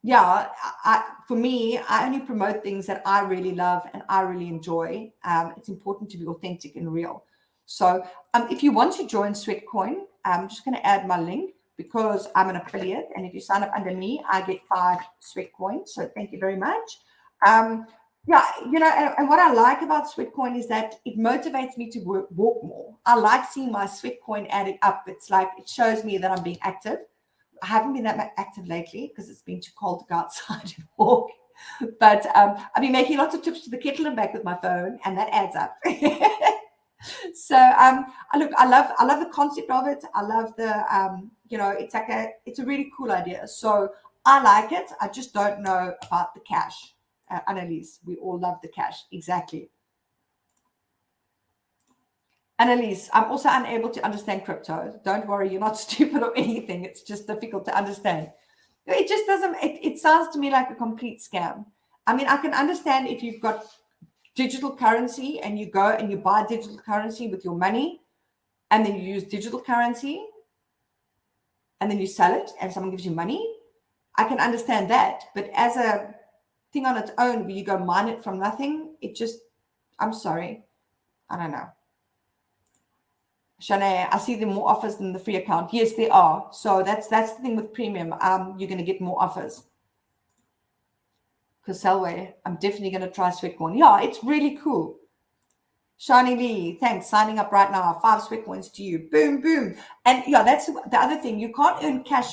Yeah, for me, I only promote things that I really love and I really enjoy. It's important to be authentic and real. So if you want to join Sweatcoin, I'm just going to add my link because I'm an affiliate. And if you sign up under me, I get 5 Sweatcoins. So thank you very much. Yeah, and what I like about Sweatcoin is that it motivates me to walk more. I like seeing my Sweatcoin adding up. It's like it shows me that I'm being active. I haven't been that active lately because it's been too cold to go outside and walk. But I've been making lots of trips to the kettle and back with my phone, and that adds up. So I love the concept of it. I love the it's a really cool idea. So I like it. I just don't know about the cash. Annalise, we all love the cash. Exactly. Annalise, I'm also unable to understand crypto. Don't worry, you're not stupid or anything. It's just difficult to understand. It just doesn't, it sounds to me like a complete scam. I mean, I can understand if you've got digital currency and you go and you buy digital currency with your money and then you use digital currency and then you sell it and someone gives you money. I can understand that. But as a thing on its own where you go mine it from nothing, I'm sorry. I don't know. Shanae, I see there more offers than the free account. Yes, there are. So that's the thing with premium. You're going to get more offers. Because Selway, I'm definitely going to try Sweatcoin. Yeah, it's really cool. Shani Lee, thanks. Signing up right now. 5 Sweatcoins to you. Boom, boom. And yeah, that's the other thing. You can't earn cash.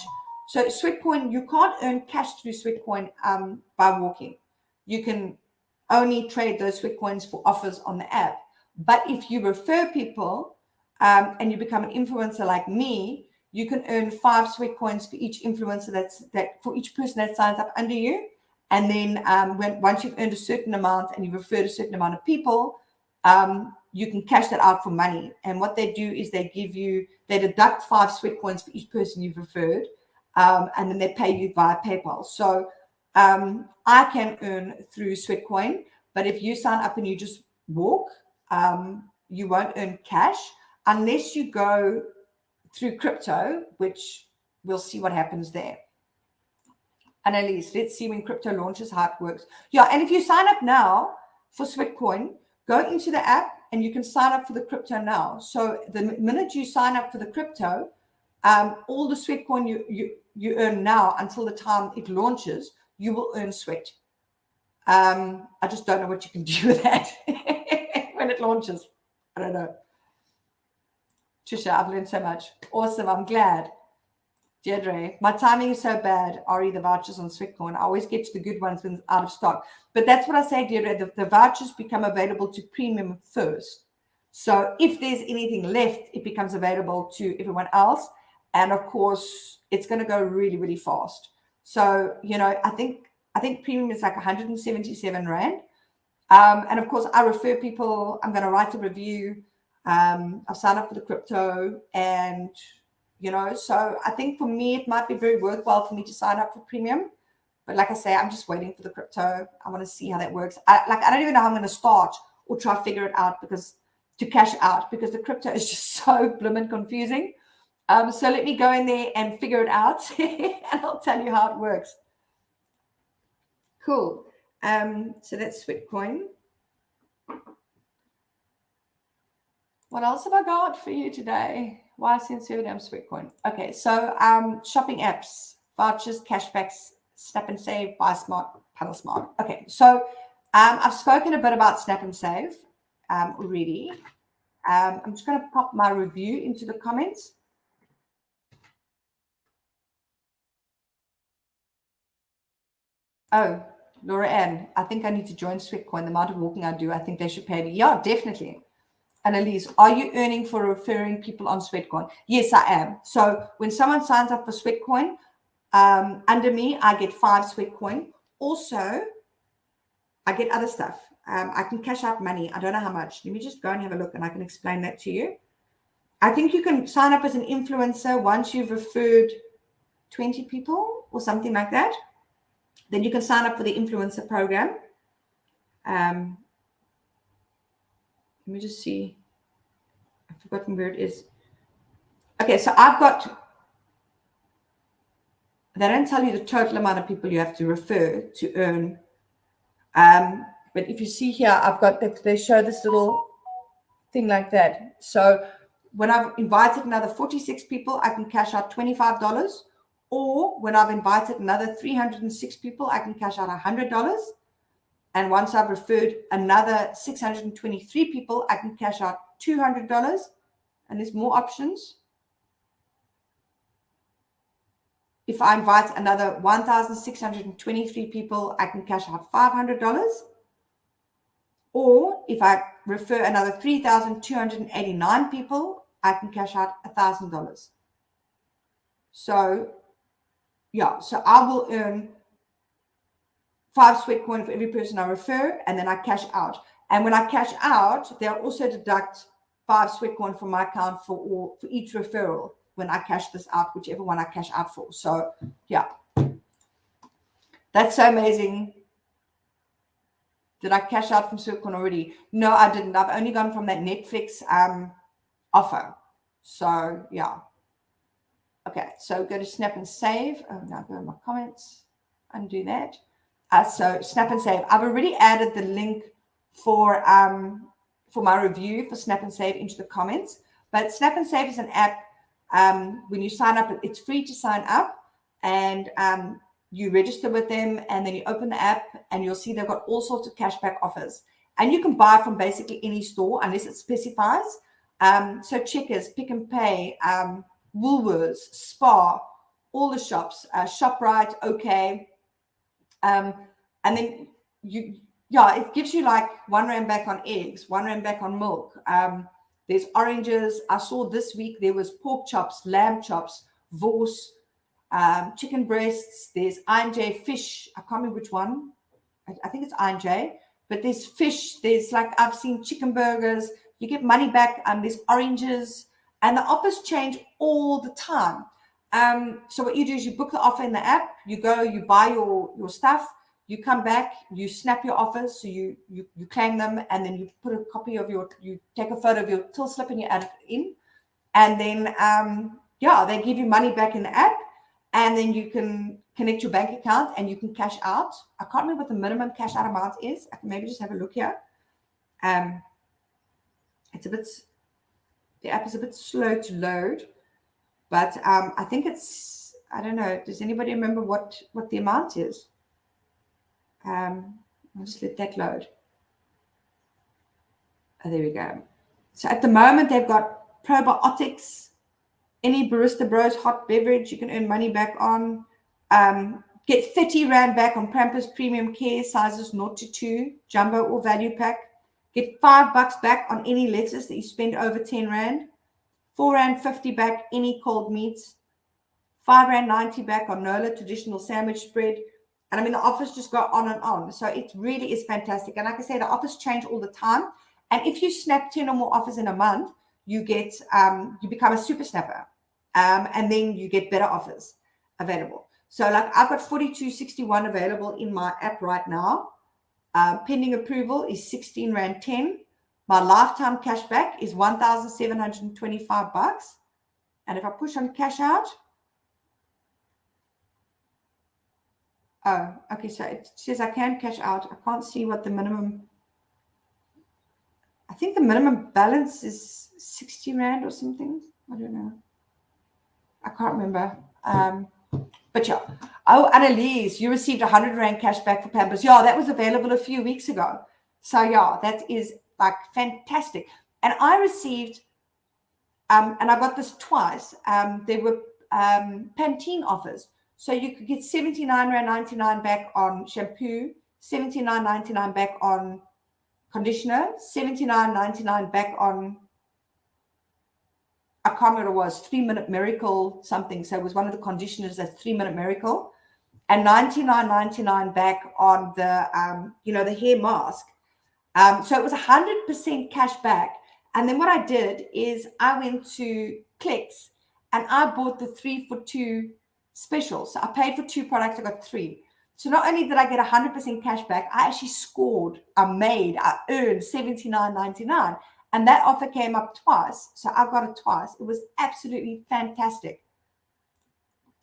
So Sweatcoin, you can't earn cash through Sweatcoin by walking. You can only trade those Sweatcoins for offers on the app. But if you refer people, and you become an influencer like me, you can earn 5 Sweatcoins for each influencer for each person that signs up under you. And then once you've earned a certain amount and you've referred a certain amount of people, you can cash that out for money. And what they do is they deduct 5 Sweatcoins for each person you've referred, and then they pay you via PayPal. So I can earn through Sweatcoin, but if you sign up and you just walk, you won't earn cash unless you go through crypto, which we'll see what happens there. Annalise, let's see when crypto launches how it works. Yeah, and if you sign up now for Sweatcoin, go into the app and you can sign up for the crypto now. So the minute you sign up for the crypto, all the Sweatcoin you earn now until the time it launches, you will earn sweat. I just don't know what you can do with that when it launches. I don't know. Trisha, I've learned so much. Awesome. I'm glad. Deirdre, my timing is so bad. Ari, the vouchers on Sweatcoin. I always get to the good ones when it's out of stock. But that's what I say, Deirdre. The vouchers become available to premium first. So if there's anything left, it becomes available to everyone else. And of course, it's going to go really, really fast. So, I think I think premium is like 177 Rand. And of course, I refer people. I'm going to write a review. I've signed up for the crypto, and so I think for me, it might be very worthwhile for me to sign up for premium. But like I say, I'm just waiting for the crypto. I want to see how that works. I don't even know how I'm going to start or try to figure it out to cash out, because the crypto is just so blooming confusing. So let me go in there and figure it out, and I'll tell you how it works. Cool. So that's Sweatcoin. What else have I got for you today? Why sincerely I'm Sweatcoin? Okay, so shopping apps, vouchers, cashbacks, Snap and Save, Buy Smart, Paddle Smart. Okay, so I've spoken a bit about Snap and Save already. I'm just going to pop my review into the comments. Oh, Laura Ann, I think I need to join Sweatcoin. The amount of walking I do, I think they should pay me. Yeah, definitely. Annalise, are you earning for referring people on Sweatcoin? Yes, I am. So when someone signs up for Sweatcoin, under me, I get 5 Sweatcoin. Also, I get other stuff. I can cash out money. I don't know how much. Let me just go and have a look, and I can explain that to you. I think you can sign up as an influencer once you've referred 20 people or something like that. Then you can sign up for the influencer program. Let me just see. I've forgotten where it is. Okay, so they don't tell you the total amount of people you have to refer to earn. But if you see here, I've got that they show this little thing like that. So when I've invited another 46 people, I can cash out $25. Or when I've invited another 306 people, I can cash out $100. And once I've referred another 623 people, I can cash out $200. And there's more options. If I invite another 1,623 people, I can cash out $500. Or if I refer another 3,289 people, I can cash out $1,000. So, yeah, so I will earn 5 Sweatcoin for every person I refer, and then I cash out. And when I cash out, they'll also deduct 5 Sweatcoin from my account for each referral when I cash this out, whichever one I cash out for. So, yeah, that's so amazing. Did I cash out from Sweatcoin already? No, I didn't. I've only gone from that Netflix offer. So, yeah. Okay, so go to Snap and Save. Oh, now go to my comments. Undo that. So Snap and Save. I've already added the link for my review for Snap and Save into the comments. But Snap and Save is an app. When you sign up, it's free to sign up, and you register with them, and then you open the app, and you'll see they've got all sorts of cashback offers. And you can buy from basically any store unless it specifies. So Checkers, Pick and Pay, Woolworths, Spar, all the shops, ShopRite, OK. And then it gives you like 1 Rand back on eggs, 1 Rand back on milk. There's oranges. I saw this week there was pork chops, lamb chops, Vors, chicken breasts. There's I&J fish. I can't remember which one. I think it's I&J. But there's fish. There's I've seen chicken burgers. You get money back. There's oranges. And the offers change all the time. So what you do is you book the offer in the app. You go, you buy your stuff. You come back, you snap your offers, so you claim them, and then you put a copy of you take a photo of your till slip and you add it in. And then, they give you money back in the app, and then you can connect your bank account and you can cash out. I can't remember what the minimum cash out amount is. I can maybe just have a look here. The app is a bit slow to load, but I think it's, I don't know. Does anybody remember what the amount is? I'll just let that load. Oh, there we go. So at the moment, they've got probiotics, any Barista Bros hot beverage you can earn money back on. Get 30 Rand back on Pampers Premium Care sizes 0 to 2, jumbo or value pack. Get $5 back on any lettuce that you spend over 10 Rand. 4 Rand 50 back any cold meats. 5 Rand 90 back on Nola traditional sandwich spread. And I mean, the offers just go on and on. So it really is fantastic. And like I say, the offers change all the time. And if you snap 10 or more offers in a month, you get, you become a super snapper. And then you get better offers available. So like I've got 42.61 available in my app right now. Pending approval is 16 Rand 10. My lifetime cashback is 1,725 bucks. And if I push on cash out, oh, okay, so it says I can cash out. I can't see what the minimum, I think the minimum balance is 60 Rand or something. I don't know. I can't remember. But yeah. Oh, Annalise, you received 100 Rand cash back for Pampers. Yeah, that was available a few weeks ago. So yeah, that is like fantastic. And I received, and I got this twice. There were Pantene offers. So you could get 79 Rand 99 back on shampoo, 79.99 back on conditioner, 79.99 back on, I can't remember what it was, 3-Minute Miracle something. So it was one of the conditioners, that's 3-Minute Miracle, and 99.99 back on the the hair mask. So it was 100% cash back. And then what I did is I went to Clicks and I bought the 3 for 2 special. So I paid for 2 products, I got 3. So not only did I get 100% cash back, I actually scored, I earned 79.99. And that offer came up twice. So I got it twice. It was absolutely fantastic.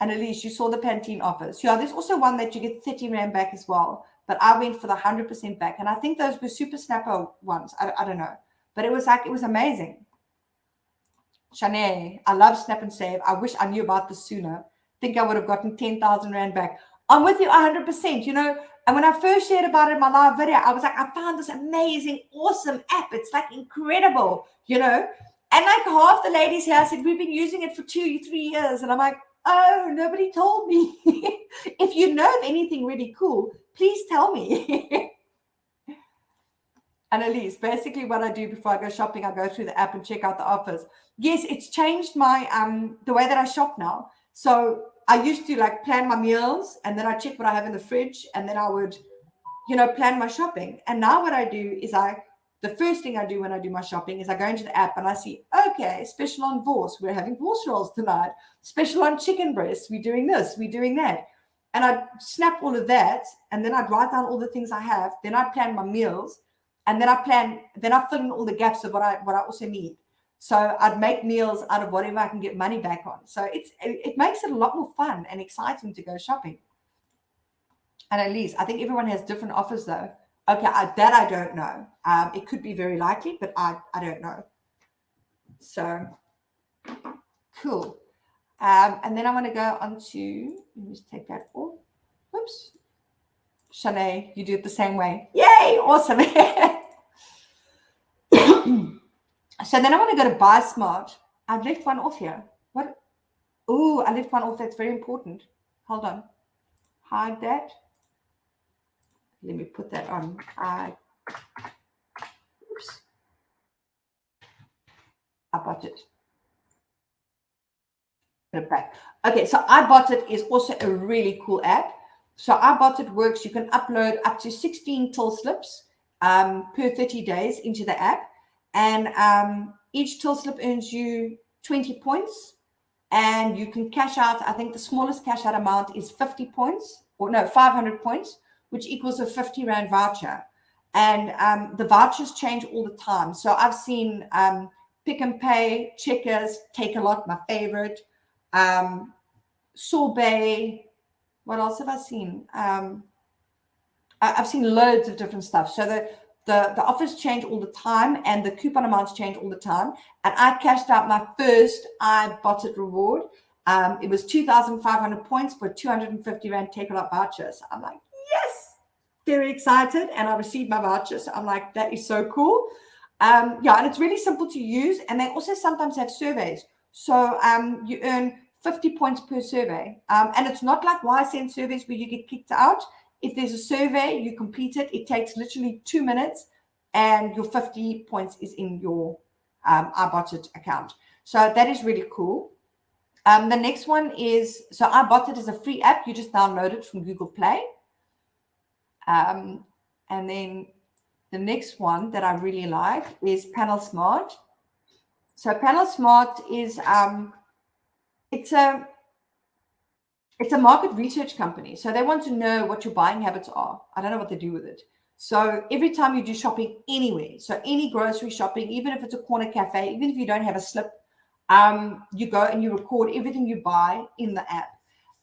And Elise, you saw the Pantene offers. Yeah, there's also one that you get 30 Rand back as well. But I went for the 100% back. And I think those were super snapper ones. I don't know. But it was amazing. Shanae, I love Snap and Save. I wish I knew about this sooner. Think I would have gotten 10,000 Rand back. I'm with you 100%, And when I first shared about it in my live video, I was like, I found this amazing, awesome app. It's like incredible, And like half the ladies here said, we've been using it for 2-3 years. And I'm like, oh, nobody told me. If you know of anything really cool, please tell me. Annalise, basically what I do before I go shopping, I go through the app and check out the offers. Yes, it's changed my the way that I shop now. So I used to like plan my meals and then I check what I have in the fridge and then I would, plan my shopping. And now what I do is the first thing I do when I do my shopping is I go into the app and I see, okay, special on Vors. We're having Vors rolls tonight. Special on chicken breasts. We're doing this. We're doing that. And I snap all of that and then I'd write down all the things I have. Then I plan my meals. And then I fill in all the gaps of what I also need. So I'd make meals out of whatever I can get money back on. So it makes it a lot more fun and exciting to go shopping. And at least I think everyone has different offers though. Okay, that I don't know. It could be very likely, but I don't know. So cool. And then I want to go on to, let me just take that off. Whoops. Shanae, you do it the same way. Yay, awesome. So then I want to go to Buy Smart. I've left one off here. What? Oh, I left one off. That's very important. Hold on. Hide that. Let me put that on. Oops. I bought it. Put it back. Okay, so iBottit is also a really cool app. So iBottit works. You can upload up to 16 till slips per 30 days into the app. And each till slip earns you 20 points. And you can cash out, I think the smallest cash out amount is 50 points, or no, 500 points, which equals a 50 Rand voucher. And the vouchers change all the time. So I've seen Pick and Pay, Checkers, Take a Lot, my favorite, Sorbet. What else have I seen? I've seen loads of different stuff. So the offers change all the time and the coupon amounts change all the time. And I cashed out my first iBottit reward. It was 2,500 points for 250 Rand Take a Lot vouchers. So I'm like, yes, very excited. And I received my voucher. So I'm like, that is so cool. And it's really simple to use. And they also sometimes have surveys. So you earn 50 points per survey. And it's not like YSN surveys where you get kicked out. If there's a survey, you complete it. It takes literally 2 minutes and your 50 points is in your iBottit account. So that is really cool. The next one is, so iBottit is a free app. You just download it from Google Play. And then the next one that I really like is Panel Smart. So Panel Smart is it's a market research company. So they want to know what your buying habits are. I don't know what they do with it. So every time you do shopping anywhere, so any grocery shopping, even if it's a corner cafe, even if you don't have a slip, you go and you record everything you buy in the app.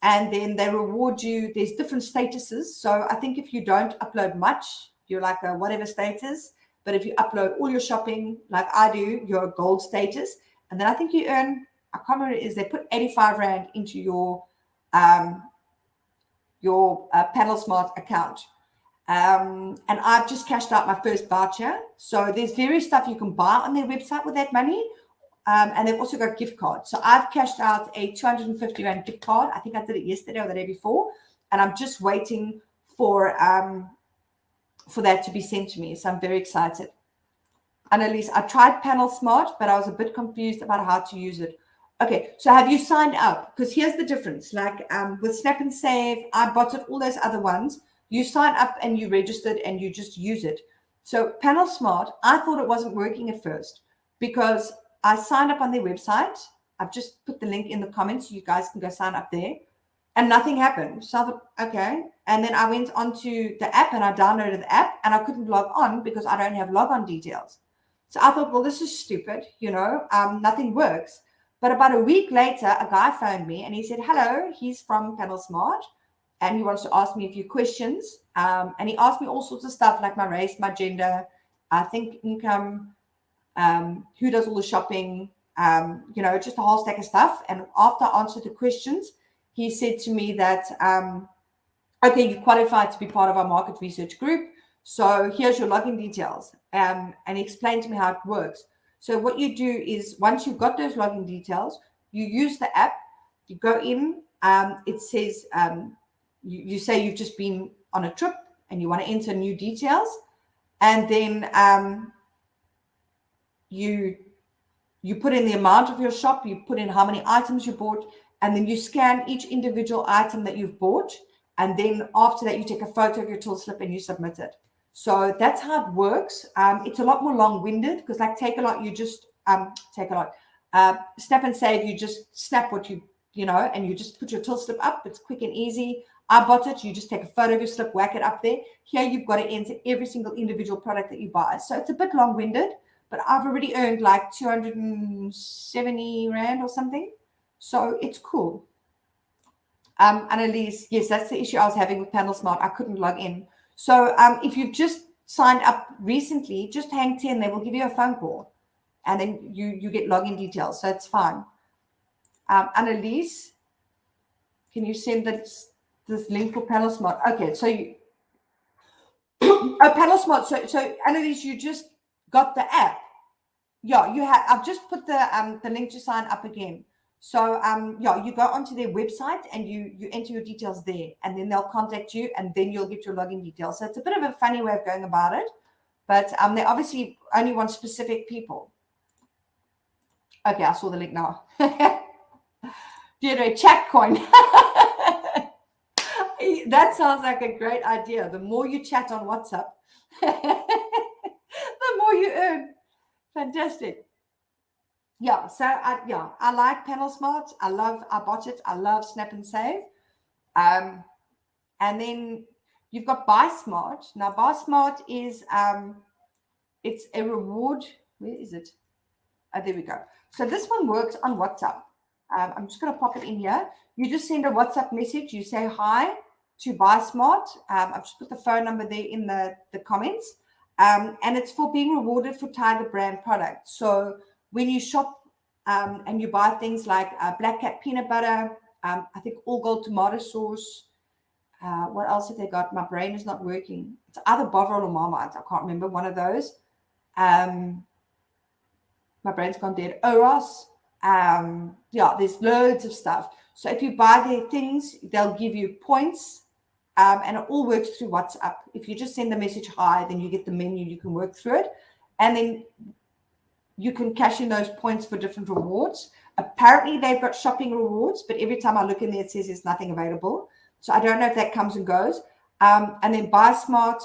And then they reward you. There's different statuses. So I think if you don't upload much, you're like a whatever status. But if you upload all your shopping, like I do, you're a gold status. And then I think you earn, I can't remember, is they put 85 Rand into your Panel Smart account. And I've just cashed out my first voucher. So there's various stuff you can buy on their website with that money. And they've also got gift cards. So I've cashed out a 250 Rand gift card. I think I did it yesterday or the day before. And I'm just waiting for that to be sent to me. So I'm very excited. Annalise, I tried Panel Smart, but I was a bit confused about how to use it. Okay, so have you signed up? Because here's the difference. Like with Snap and Save, I bought it, all those other ones. You sign up and you registered and you just use it. So Panel Smart, I thought it wasn't working at first because I signed up on their website. I've just put the link in the comments so you guys can go sign up there. And nothing happened. So I thought, okay. And then I went onto the app and I downloaded the app and I couldn't log on because I don't have logon details. So I thought, well, this is stupid. Nothing works. But about a week later, a guy phoned me and he said, hello, he's from Panel Smart. And he wants to ask me a few questions. And he asked me all sorts of stuff like my race, my gender, I think income, who does all the shopping, just a whole stack of stuff. And after I answered the questions, he said to me that, okay, you qualified to be part of our market research group. So here's your login details. And he explained to me how it works. So what you do is once you've got those login details, you use the app, you go in, it says, you say you've just been on a trip and you want to enter new details. And then you put in the amount of your shop, you put in how many items you bought, and then you scan each individual item that you've bought. And then after that, you take a photo of your till slip and you submit it. So that's how it works. It's a lot more long-winded because like Takealot, you just Snap and Save, you just snap what and you just put your till slip up. It's quick and easy. I bought it. You just take a photo of your slip, whack it up there. Here you've got to enter every single individual product that you buy. So it's a bit long-winded, but I've already earned like 270 Rand or something. So it's cool. Annalise, yes, that's the issue I was having with Panel Smart. I couldn't log in. So if you've just signed up recently, just hang 10. They will give you a phone call. And then you get login details. So it's fine. Annalise, can you send this link for Panel Smart? Okay, so Panel Smart. So Annalise, you just got the app. Yeah, you have. I've just put the link to sign up again. So you go onto their website and you enter your details there, and then they'll contact you, and then you'll get your login details. So it's a bit of a funny way of going about it, but they obviously only want specific people. Okay, I saw the link now. Deirdre, chat coin. That sounds like a great idea. The more you chat on WhatsApp, the more you earn. Fantastic. Yeah, so I like Panel Smart. I bought it. I love Snap and Save. And then you've got Buy Smart. Now, Buy Smart is it's a reward. Where is it? Oh, there we go. So this one works on WhatsApp. I'm just going to pop it in here. You just send a WhatsApp message. You say hi to Buy Smart. I've just put the phone number there in the comments. And it's for being rewarded for Tiger brand products. So when you shop and you buy things like Black Cat peanut butter, I think All Gold tomato sauce. What else have they got? My brain is not working. It's either Bovril or Marmite. I can't remember one of those. My brain's gone dead. Oros. There's loads of stuff. So if you buy their things, they'll give you points. And it all works through WhatsApp. If you just send the message hi, then you get the menu. You can work through it. And then you can cash in those points for different rewards. Apparently, they've got shopping rewards, but every time I look in there, it says there's nothing available. So I don't know if that comes and goes. And then BuySmart,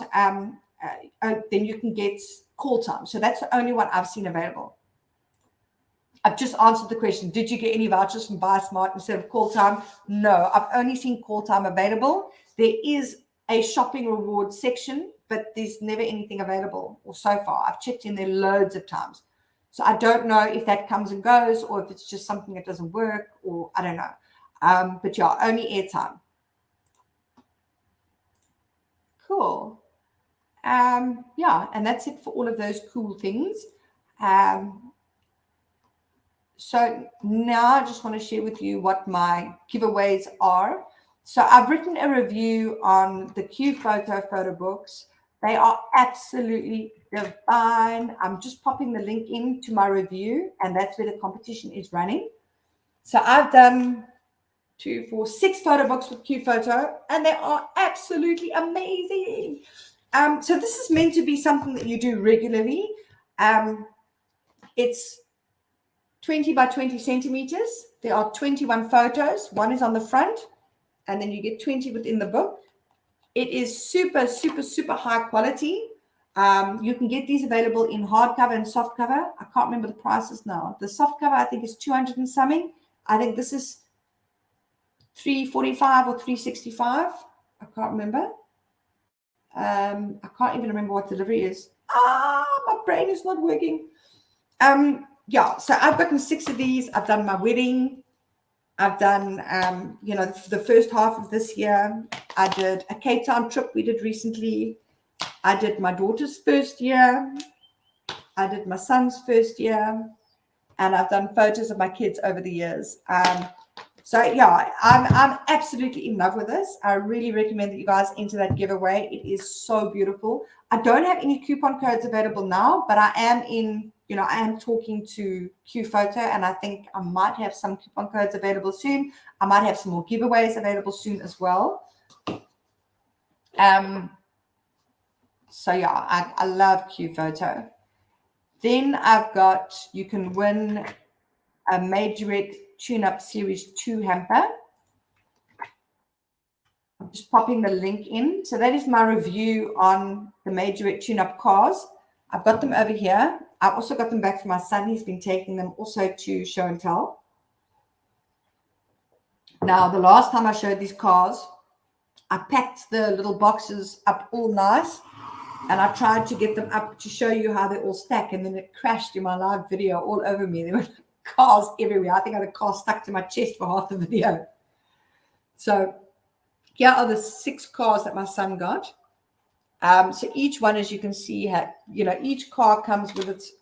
then you can get call time. So that's the only one I've seen available. I've just answered the question. Did you get any vouchers from BuySmart instead of call time? No, I've only seen call time available. There is a shopping reward section, but there's never anything available, or so far. I've checked in there loads of times. So I don't know if that comes and goes, or if it's just something that doesn't work, or I don't know. But yeah, only airtime. Cool. Yeah, and that's it for all of those cool things. So now I just want to share with you what my giveaways are. So I've written a review on the QPhoto photo books. They are absolutely divine. I'm just popping the link into my review, and that's where the competition is running. So I've done 2, 4, 6 photo books with QPhoto, and they are absolutely amazing. So this is meant to be something that you do regularly. It's 20 by 20 centimeters. There are 21 photos. One is on the front, and then you get 20 within the book. It is super, super, super high quality. You can get these available in hardcover and softcover. I can't remember the prices now. The softcover, I think, is 200 and something. I think this is $345 or $365. I can't remember. I can't even remember what delivery is. My brain is not working. Yeah, so I've gotten 6 of these. I've done my wedding. I've done, the first half of this year. I did a Cape Town trip we did recently. I did my daughter's first year. I did my son's first year. And I've done photos of my kids over the years. So yeah, I'm absolutely in love with this. I really recommend that you guys enter that giveaway. It is so beautiful. I don't have any coupon codes available now, but I am talking to QPhoto, and I think I might have some coupon codes available soon. I might have some more giveaways available soon as well. So yeah, I love QPhoto. Then I've got, you can win a Majorette Tune-Up Series 2 hamper. I'm just popping the link in. So that is my review on the Majorette Tune-Up cars. I've got them over here. I also got them back for my son. He's been taking them also to show and tell. Now, the last time I showed these cars, I packed the little boxes up all nice, and I tried to get them up to show you how they all stack, and then it crashed in my live video all over me. There were cars everywhere. I think I had a car stuck to my chest for half the video. So here are the 6 cars that my son got. So each one, as you can see, each car comes with its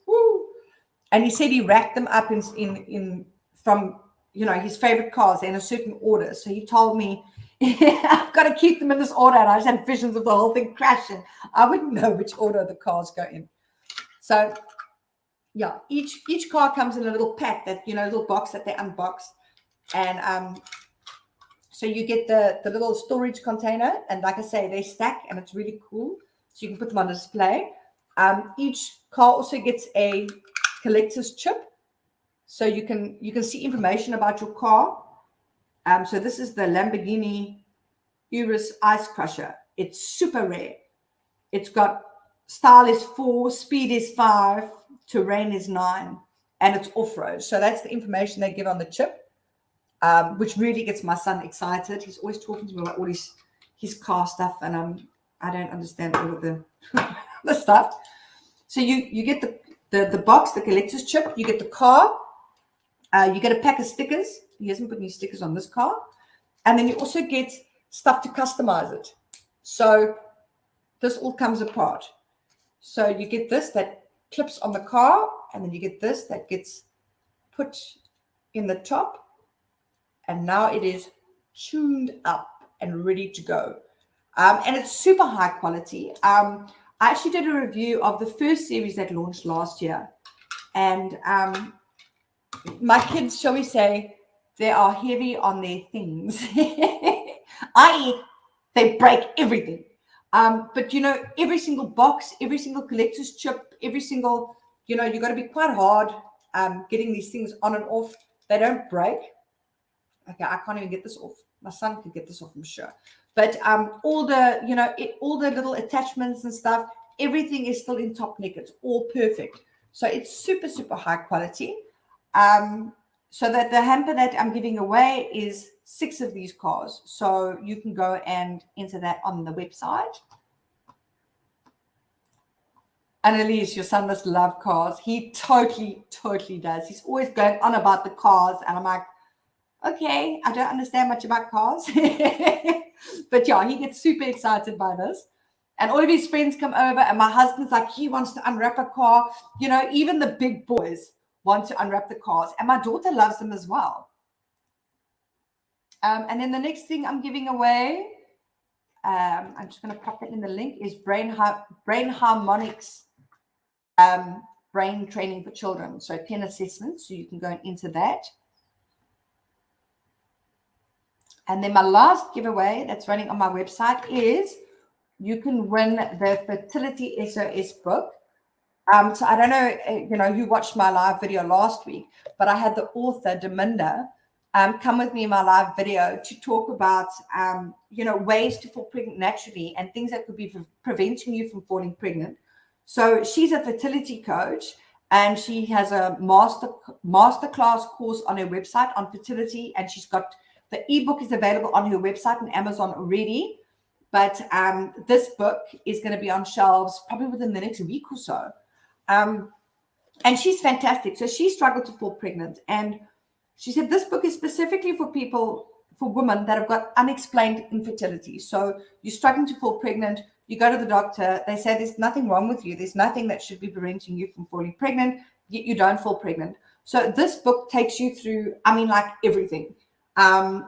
and he said he racked them up in from his favorite cars in a certain order. So he told me I've got to keep them in this order, and I just had visions of the whole thing crashing. I wouldn't know which order the cars go in. So yeah, each car comes in a little pack, that little box that they unbox, and so you get the little storage container, and like I say, they stack, and it's really cool. So you can put them on display. Each car also gets a collector's chip, so you can see information about your car. So this is the Lamborghini Urus Ice Crusher. It's super rare. It's got style is 4, speed is 5, terrain is 9, and it's off-road. So that's the information they give on the chip, which really gets my son excited. He's always talking to me about all his car stuff, and I don't understand all of the the stuff. So you get the box, the collector's chip. You get the car. You get a pack of stickers. He hasn't put any stickers on this car. And then you also get stuff to customize it. So this all comes apart. So you get this that clips on the car, and then you get this that gets put in the top. And now it is tuned up and ready to go. And it's super high quality. I actually did a review of the first series that launched last year. And my kids, shall we say, they are heavy on their things, i.e. they break everything. But every single box, every single collector's chip, every single, you've got to be quite hard getting these things on and off. They don't break. Okay, I can't even get this off. My son could get this off, I'm sure. But all the, all the little attachments and stuff, everything is still in top nick. It's all perfect. So it's super, super high quality. So that the hamper that I'm giving away is 6 of these cars. So you can go and enter that on the website. Annalise, your son must love cars. He totally, totally does. He's always going on about the cars. And I'm like, okay, I don't understand much about cars. But yeah, he gets super excited by this. And all of his friends come over, and my husband's like, he wants to unwrap a car. Even the big boys want to unwrap the cars. And my daughter loves them as well. And then the next thing I'm giving away, I'm just going to pop it in the link, is Brain Harmonics brain training for children. So 10 assessments, so you can go and enter that. And then my last giveaway that's running on my website is you can win the Fertility SOS book. So I don't know, you watched my live video last week, but I had the author, Deminda, come with me in my live video to talk about, ways to fall pregnant naturally and things that could be preventing you from falling pregnant. So she's a fertility coach, and she has a masterclass course on her website on fertility, and she's got the ebook is available on her website and Amazon already. But this book is going to be on shelves probably within the next week or so. And she's fantastic. So she struggled to fall pregnant. And she said this book is specifically for women that have got unexplained infertility. So you're struggling to fall pregnant. You go to the doctor. They say there's nothing wrong with you. There's nothing that should be preventing you from falling pregnant. Yet you don't fall pregnant. So this book takes you through, everything.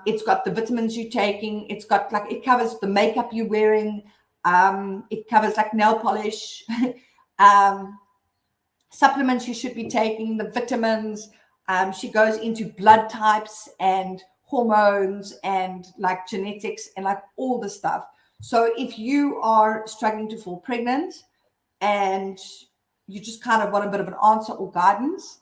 It's got the vitamins you're taking. It's got it covers the makeup you're wearing. It covers nail polish, supplements you should be taking, the vitamins. She goes into blood types and hormones and genetics and all the stuff. So if you are struggling to fall pregnant and you just kind of want a bit of an answer or guidance,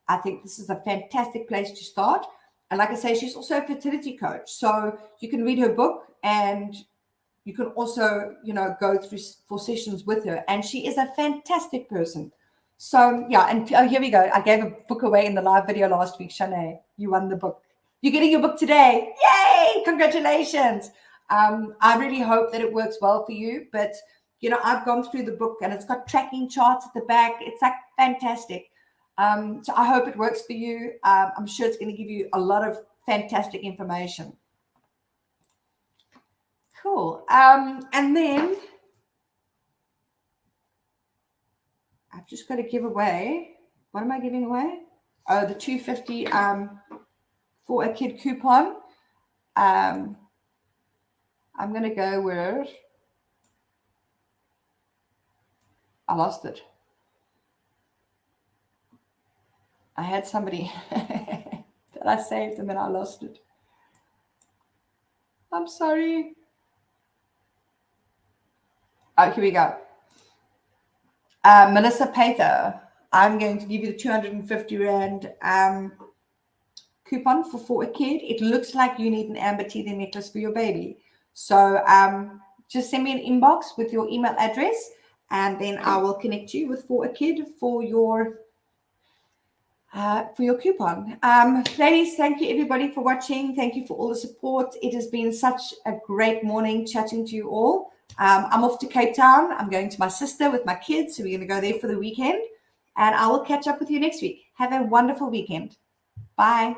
I think this is a fantastic place to start. And like I say, she's also a fertility coach. So you can read her book, and you can also, go through 4 sessions with her. And she is a fantastic person. So, yeah. And here we go. I gave a book away in the live video last week. Shanae, you won the book. You're getting your book today. Yay! Congratulations. I really hope that it works well for you. But, I've gone through the book, and it's got tracking charts at the back. It's fantastic. So I hope it works for you. I'm sure it's going to give you a lot of fantastic information. Cool. And then I've just got to give away. What am I giving away? Oh, the $250 for a kid coupon. I'm going to go where I lost it. I had somebody that I saved and then I lost it. I'm sorry. Oh, here we go. Melissa Pather, I'm going to give you the 250 Rand coupon for a kid. It looks like you need an amber teething necklace for your baby. So just send me an inbox with your email address, and then I will connect you with for a kid for your coupon. Ladies, thank you everybody for watching. Thank you for all the support. It has been such a great morning chatting to you all. I'm off to Cape Town. I'm going to my sister with my kids, so we're going to go there for the weekend, and I will catch up with you next week. Have a wonderful weekend. Bye.